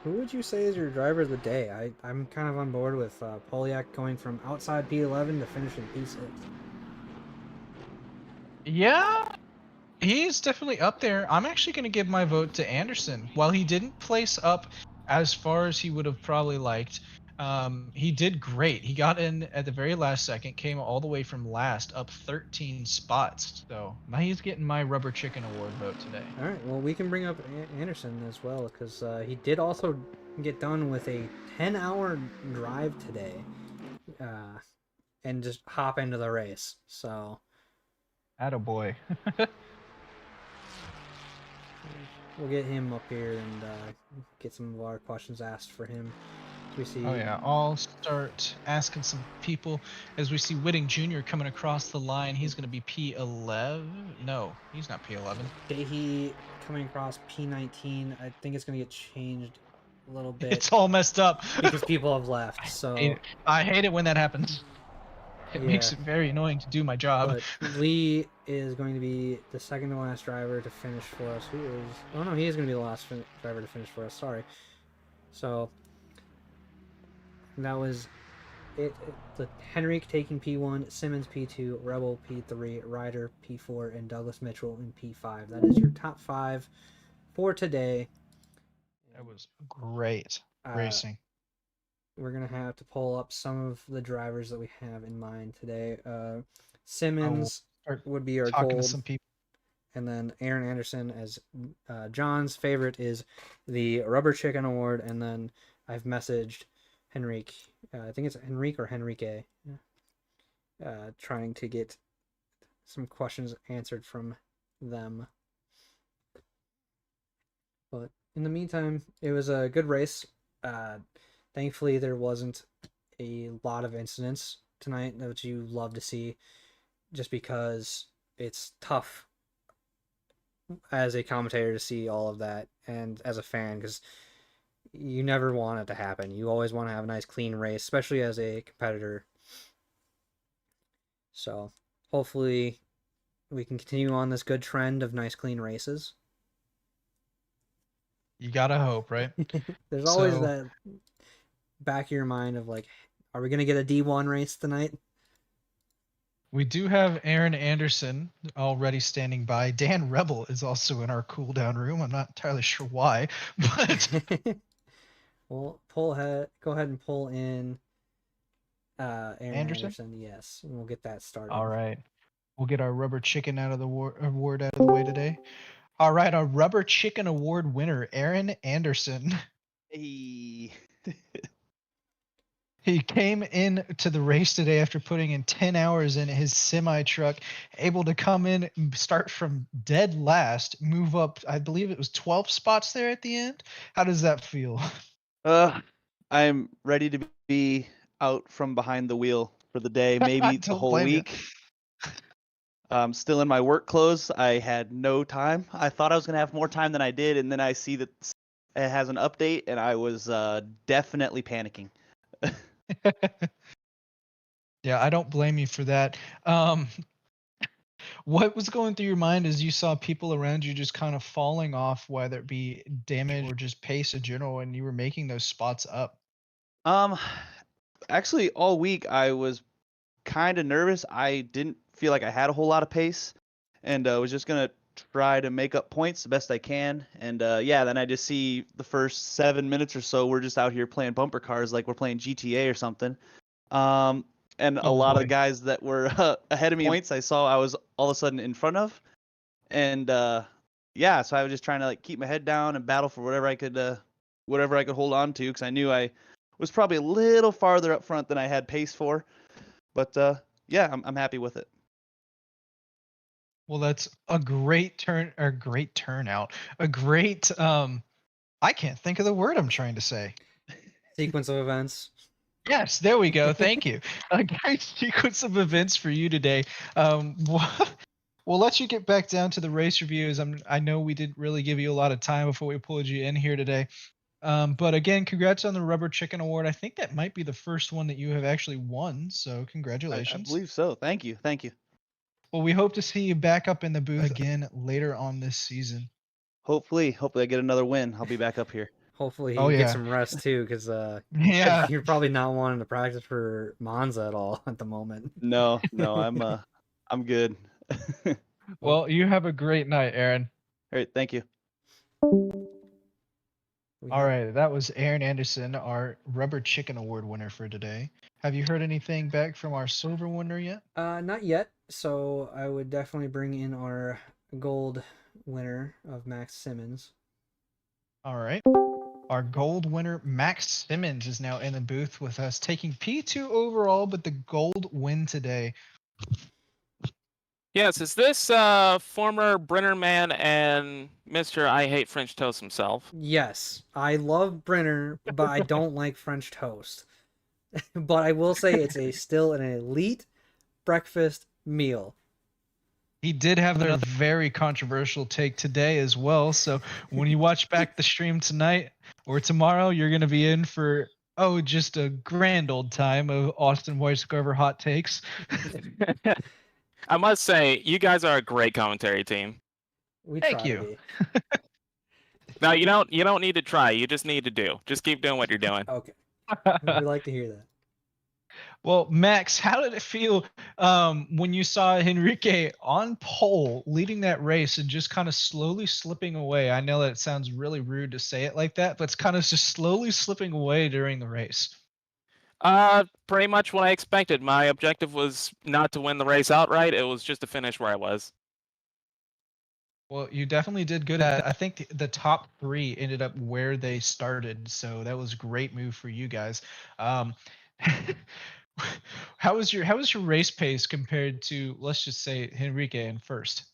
Who would you say is your driver of the day? I'm kind of on board with Poliak going from outside P11 to finishing P6. Yeah, he's definitely up there. I'm actually going to give my vote to Anderson. While he didn't place up as far as he would have probably liked, he did great. He got in at the very last second, came all the way from last, up 13 spots. So now he's getting my Rubber Chicken Award vote today. All right, well, we can bring up Anderson as well, because he did also get done with a 10-hour drive today and just hop into the race. So, Attaboy. we'll get him up here and get some of our questions asked for him. We see. Oh yeah, I'll start asking some people as we see Whitting Jr. coming across the line. He's going to be P11. No, he's not P11. Dahy coming across P19. I think it's going to get changed a little bit. It's all messed up because people have left. So I hate it when that happens. It makes it very annoying to do my job. But Lee is going to be the second to last driver to finish for us. Who is? Oh no, he is going to be the last driver to finish for us. Sorry. So that was it. The Henrique taking P1, Simmons P2, Rebel P3, Ryder P4, and Douglas Mitchell in P5. That is your top 5 for today. That was great racing. We're going to have to pull up some of the drivers that we have in mind today. Simmons would be our gold. To some people. And then Aaron Anderson as John's favorite is the Rubber Chicken Award. And then I've messaged Henrique, I think it's Henrique or Henrique, trying to get some questions answered from them. But in the meantime, it was a good race. Thankfully, there wasn't a lot of incidents tonight, which you love to see, just because it's tough as a commentator to see all of that, and as a fan, because you never want it to happen. You always want to have a nice, clean race, especially as a competitor. So, hopefully, we can continue on this good trend of nice, clean races. You gotta hope, right? There's always that back of your mind of like, are we going to get a D1 race tonight? We do have Aaron Anderson already standing by. Dan Rebel is also in our cool down room. I'm not entirely sure why, but well, go ahead and pull in Aaron Anderson. Yes, and we'll get that started. All right. We'll get our Rubber Chicken award out of the way today. All right, our Rubber Chicken Award winner, Aaron Anderson. Hey. He came in to the race today after putting in 10 hours in his semi-truck, able to come in and start from dead last, move up, I believe it was 12 spots there at the end. How does that feel? I'm ready to be out from behind the wheel for the day, maybe the whole week. Still in my work clothes. I had no time. I thought I was going to have more time than I did, and then I see that it has an update, and I was definitely panicking. Yeah, I don't blame you for that. What was going through your mind as you saw people around you just kind of falling off, whether it be damage or just pace in general, and you were making those spots up? Actually, all week I was kind of nervous. I didn't feel like I had a whole lot of pace, and was just gonna try to make up points the best I can. And then I just see the first 7 minutes or so we're just out here playing bumper cars like we're playing GTA or something. And a lot of the guys that were ahead of me in points I saw I was all of a sudden in front of. And yeah, so I was just trying to like keep my head down and battle for whatever I could hold on to, because I knew I was probably a little farther up front than I had pace for. But yeah, I'm happy with it. Well, that's a great turnout. A great I can't think of the word I'm trying to say. Sequence of events. Yes, there we go. Thank you. A great sequence of events for you today. We'll let you get back down to the race reviews. I know we didn't really give you a lot of time before we pulled you in here today. But again, congrats on the Rubber Chicken Award. I think that might be the first one that you have actually won. So congratulations. I believe so. Thank you. Thank you. Well, we hope to see you back up in the booth again later on this season. Hopefully I get another win. I'll be back up here. Hopefully he can get some rest too, because yeah, you're probably not wanting to practice for Monza at all at the moment. No, I'm good. Well, you have a great night, Aaron. All right, thank you. All right, that was Aaron Anderson, our Rubber Chicken Award winner for today. Have you heard anything back from our silver winner yet? Not yet. So I would definitely bring in our gold winner of Max Simmons. All right. Our gold winner, Max Simmons, is now in the booth with us, taking P2 overall, but the gold win today. Yes, is this former Brenner man and Mr. I Hate French Toast himself? Yes, I love Brenner, but I don't like French toast. But I will say it's still an elite breakfast meal. He did have a very controversial take today as well. So when you watch back the stream tonight or tomorrow, you're going to be in for, just a grand old time of Austin Weisgarver hot takes. I must say, you guys are a great commentary team. Thank you. No, you don't need to try. You just need to do. Just keep doing what you're doing. Okay. We like to hear that. Well, Max, how did it feel when you saw Henrique on pole leading that race and just kind of slowly slipping away? I know that it sounds really rude to say it like that, but it's kind of just slowly slipping away during the race. Pretty much what I expected. My objective was not to win the race outright. It was just to finish where I was. Well, you definitely did good at it. I think the top three ended up where they started, so that was a great move for you guys. How was your race pace compared to, let's just say, Henrique in first?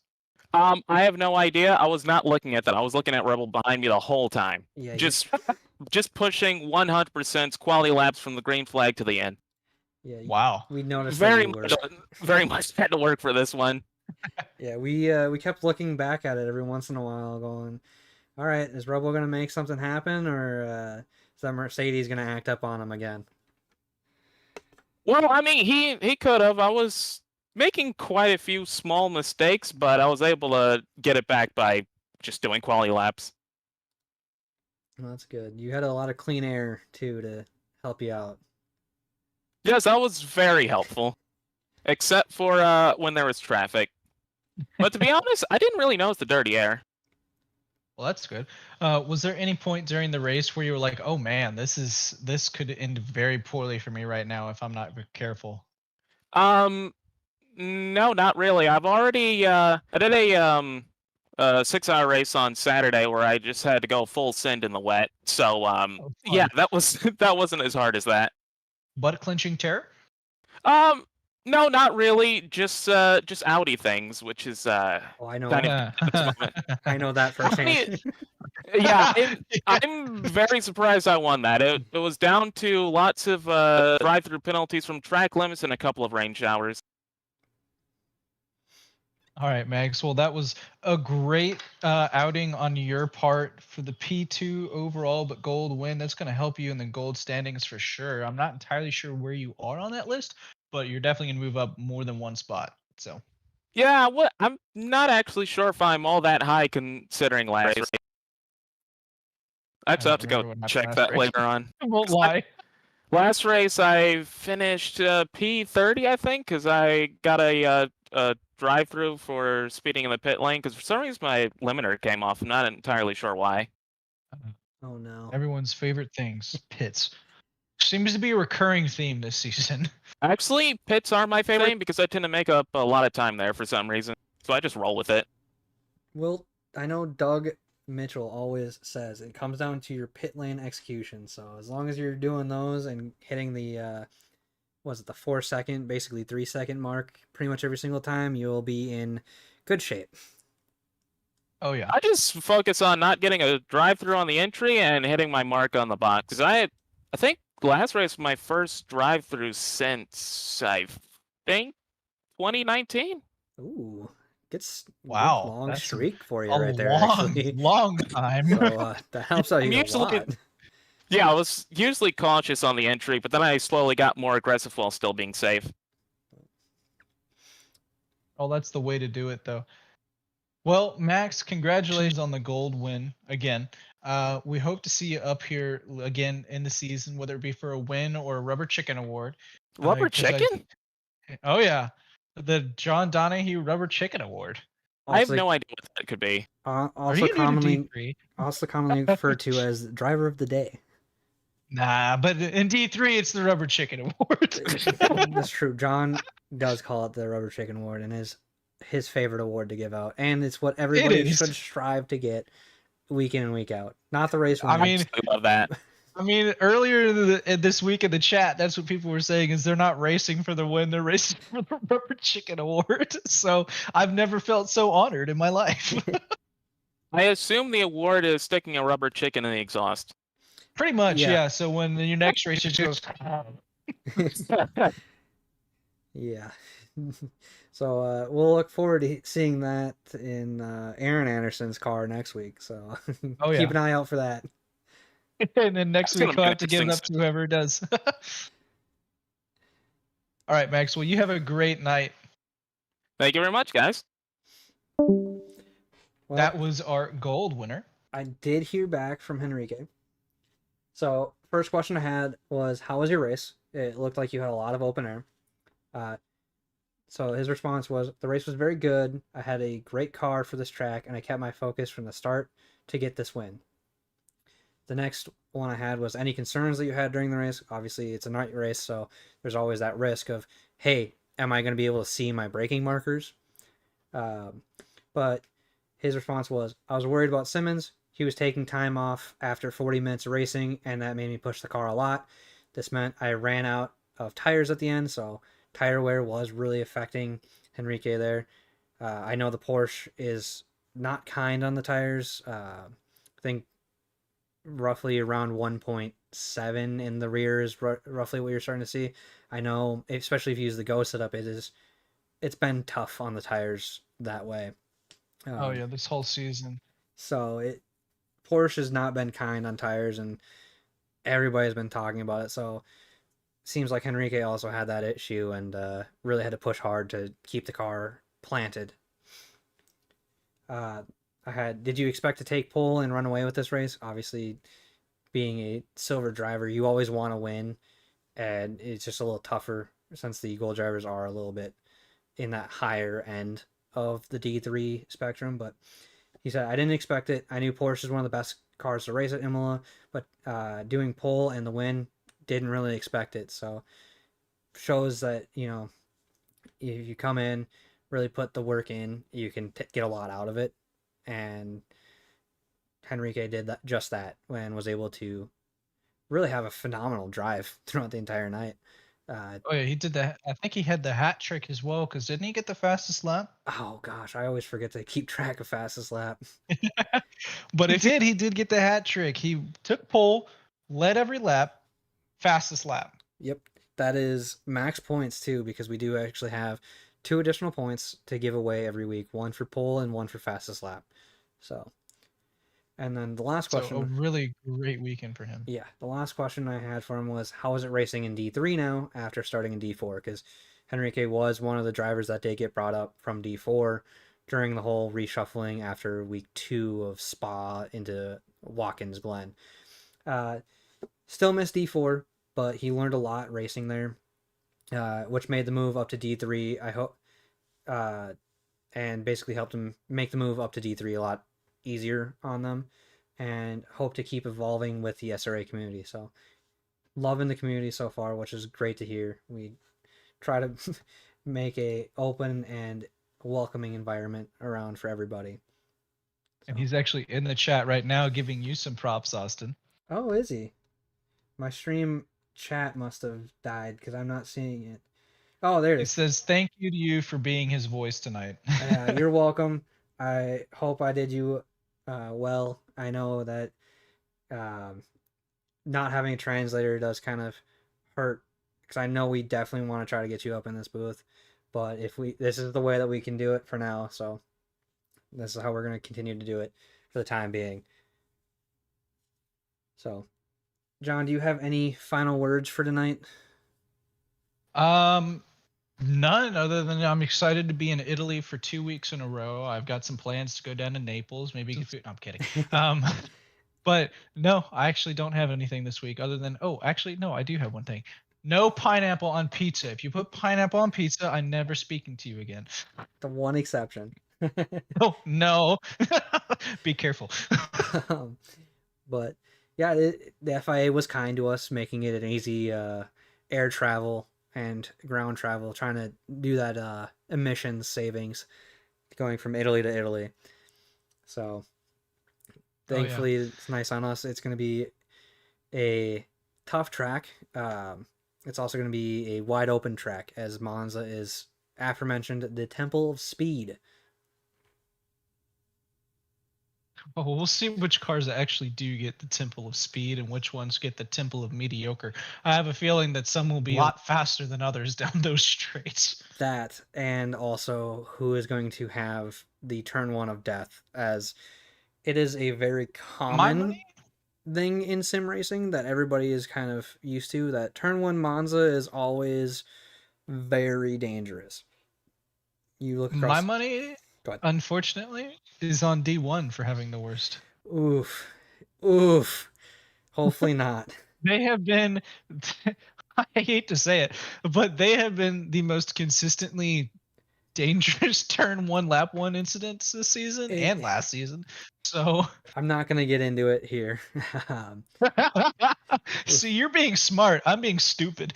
I have no idea. I was not looking at that. I was looking at Rebel behind me the whole time. Yeah, just pushing 100% quality laps from the green flag to the end. Yeah. Wow. We noticed very much had to work for this one. Yeah, we kept looking back at it every once in a while, going, "All right, is Rebel gonna make something happen, or is that Mercedes gonna act up on him again?" Well, I mean, he could have. I was making quite a few small mistakes, but I was able to get it back by just doing quality laps. Well, that's good. You had a lot of clean air too to help you out. Yes, that was very helpful, except for when there was traffic. But to be honest, I didn't really notice the dirty air. Well, that's good. Was there any point during the race where you were like, "Oh man, this could end very poorly for me right now if I'm not careful"? No, not really. I've already I did a 6-hour race on Saturday where I just had to go full send in the wet. So yeah, that wasn't as hard as that. Butt clenching terror? No, not really. Just Audi things, which is I know. I know that firsthand. Yeah, I'm very surprised I won that. It was down to lots of drive-through penalties from track limits and a couple of rain showers. All right, Max. Well, that was a great outing on your part for the P2 overall, but gold win. That's going to help you in the gold standings for sure. I'm not entirely sure where you are on that list, but you're definitely going to move up more than one spot. So. Yeah, I'm not actually sure if I'm all that high considering last race. I actually have to go check that later on. Well, why? Last race I finished P30, I think, because I got a drive-through for speeding in the pit lane. Because for some reason my limiter came off. I'm not entirely sure why. Oh no! Everyone's favorite things, pits. Seems to be a recurring theme this season. Actually, pits are my favorite thing because I tend to make up a lot of time there for some reason. So I just roll with it. Well, I know Doug Mitchell always says it comes down to your pit lane execution. So as long as you're doing those and hitting the was it the 4 second, basically 3 second mark pretty much every single time, you'll be in good shape. Oh yeah. I just focus on not getting a drive-through on the entry and hitting my mark on the box. Because I think last race was my first drive-through since, I think, 2019. Ooh, gets Wow, long that's streak for you a right there. long, Actually, long time. so that helps out I'm you a usually- lot. Yeah, I was usually cautious on the entry, but then I slowly got more aggressive while still being safe. Oh, that's the way to do it, though. Well, Max, congratulations on the gold win again. We hope to see you up here again in the season, whether it be for a win or a rubber chicken award. Rubber 'Cause chicken? Oh yeah, the John Donahue rubber chicken award. I have Also, no idea what that could be. Are also you new to commonly D3? referred to as driver of the day. Nah, but in D3 it's the rubber chicken award. That's true. John does call it the rubber chicken award, and is his favorite award to give out, and it's what everybody is. should strive to get week in and week out. Not the race I winner. mean, I love that. I mean, earlier this week in the chat, that's what people were saying is they're not racing for the win, they're racing for the rubber chicken award. So I've never felt so honored in my life. I assume the award is sticking a rubber chicken in the exhaust. Pretty much, Yeah. yeah. So when your next race just goes, Yeah. So we'll look forward to seeing that in Aaron Anderson's car next week. So Oh, yeah. keep an eye out for that. and then next That's week gonna we'll be have to give it up interesting. to whoever does. All right, Max. Well, you have a great night. Thank you very much, guys. Well, That was our gold winner. I did hear back from Henrique. So first question I had was, how was your race? It looked like you had a lot of open air. So his response was, the race was very good. I had a great car for this track, and I kept my focus from the start to get this win. The next one I had was, any concerns that you had during the race? Obviously, it's a night race, so there's always that risk of, hey, am I going to be able to see my braking markers? But his response was, I was worried about Simmons. He was taking time off after 40 minutes of racing, and that made me push the car a lot. This meant I ran out of tires at the end, so tire wear was really affecting Henrique there. I know the Porsche is not kind on the tires. I think roughly around 1.7 in the rear is roughly what you're starting to see. I know, especially if you use the Go setup, it's been tough on the tires that way. Oh yeah, this whole season. So Porsche has not been kind on tires, and everybody's been talking about it. So seems like Henrique also had that issue and really had to push hard to keep the car planted. Did you expect to take pole and run away with this race? Obviously, being a silver driver, you always want to win, and it's just a little tougher since the gold drivers are a little bit in that higher end of the D3 spectrum. But he said, I didn't expect it. I knew Porsche is one of the best cars to race at Imola, but doing pole and the win, didn't really expect it. So shows that, if you come in, really put the work in, you can get a lot out of it. And Henrique did just that, and was able to really have a phenomenal drive throughout the entire night. Oh yeah, he did that. I think he had the hat trick as well, because didn't he get the fastest lap? Oh gosh, I always forget to keep track of fastest lap. But he did get the hat trick. He took pole, led every lap, fastest lap. Yep, that is max points too, because we do actually have 2 additional points to give away every week, one for pole and one for fastest lap. So, and then the last question. So a really great weekend for him. Yeah, the last question I had for him was, how is it racing in D3 now after starting in D4? Because Henrique was one of the drivers that did get brought up from D4 during the whole reshuffling after week 2 of Spa into Watkins Glen. Still missed D4, but he learned a lot racing there, which made the move up to D3. I hope, and basically helped him make the move up to D3 a lot easier on them, and hope to keep evolving with the SRA community. So loving the community so far, which is great to hear. We try to make a open and welcoming environment around for everybody. And he's actually in the chat right now giving you some props, Austin. Oh, is he? My stream chat must have died because I'm not seeing it. Oh, there it He is. says thank you to you for being his voice tonight. You're welcome. I hope I did you well. I know that not having a translator does kind of hurt because I know we definitely want to try to get you up in this booth, but this is the way that we can do it for now, so this is how we're going to continue to do it for the time being. So, John, do you have any final words for tonight? None other than I'm excited to be in Italy for 2 weeks in a row. I've got some plans to go down to Naples, maybe get food. No, I'm kidding. But no, I actually don't have anything this week other than, no, I do have one thing. No pineapple on pizza. If you put pineapple on pizza, I'm never speaking to you again. The one exception. Oh, no. Be careful. But yeah, the FIA was kind to us, making it an easy air travel and ground travel, trying to do that emissions savings going from Italy to Italy. So thankfully, it's nice on us. It's going to be a tough track. It's also going to be a wide open track, as Monza is aforementioned the Temple of Speed. Oh, we'll see which cars actually do get the Temple of Speed and which ones get the Temple of Mediocre. I have a feeling that some will be a lot faster than others down those straights. That, and also who is going to have the turn one of death, as it is a very common thing in sim racing that everybody is kind of used to, that turn one Monza is always very dangerous. You look across... My money, unfortunately, is on D1 for having the worst. Oof. Hopefully not. They have been, I hate to say it, but they have been the most consistently dangerous turn one lap one incidents this season and last season. So I'm not going to get into it here. See, you're being smart. I'm being stupid.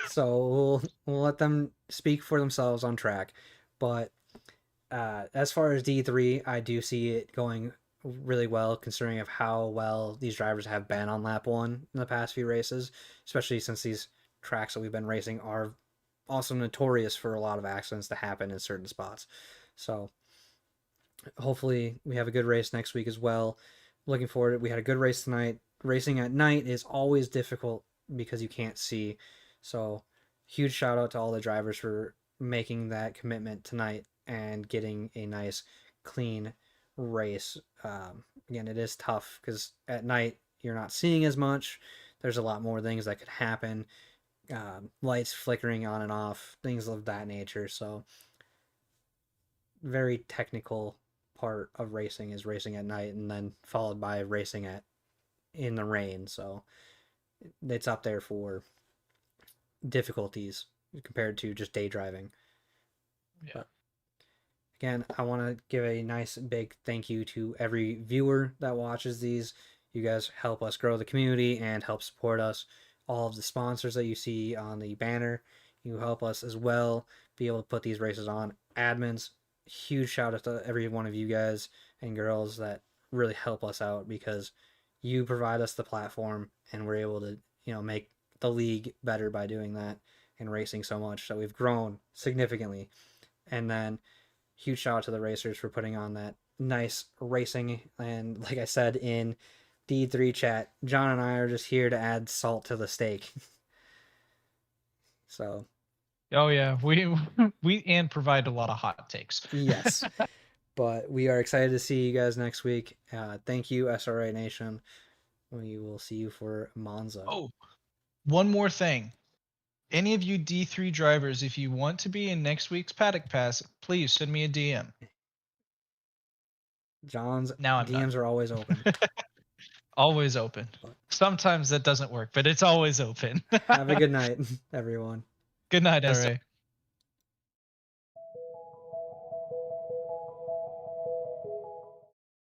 So we'll let them speak for themselves on track. But as far as D3, I do see it going really well, considering of how well these drivers have been on lap one in the past few races, especially since these tracks that we've been racing are also notorious for a lot of accidents to happen in certain spots. So hopefully we have a good race next week as well. Looking forward. We had a good race tonight. Racing at night is always difficult because you can't see. So huge shout out to all the drivers for making that commitment tonight and getting a nice clean race. Again, it is tough because at night you're not seeing as much. There's a lot more things that could happen. Lights flickering on and off, things of that nature. So very technical part of racing is racing at night, and then followed by racing in the rain. So it's up there for difficulties compared to just day driving. Yeah. But again, I want to give a nice big thank you to every viewer that watches these. You guys help us grow the community and help support us. All of the sponsors that you see on the banner, you help us as well be able to put these races on. Admins, huge shout out to every one of you guys and girls that really help us out, because you provide us the platform and we're able to, make the league better by doing that and racing so much. So we've grown significantly. And then huge shout out to the racers for putting on that nice racing. And like I said in D3 chat, John and I are just here to add salt to the steak. So oh yeah, we and provide a lot of hot takes. Yes. But we are excited to see you guys next week. Thank you, SRA Nation. We will see you for Monza. Oh, one more thing. Any of you D3 drivers, if you want to be in next week's Paddock Pass, please send me a DM. John's now DMs are always open. Always open. Sometimes that doesn't work, but it's always open. Have a good night, everyone. Good night, SRA.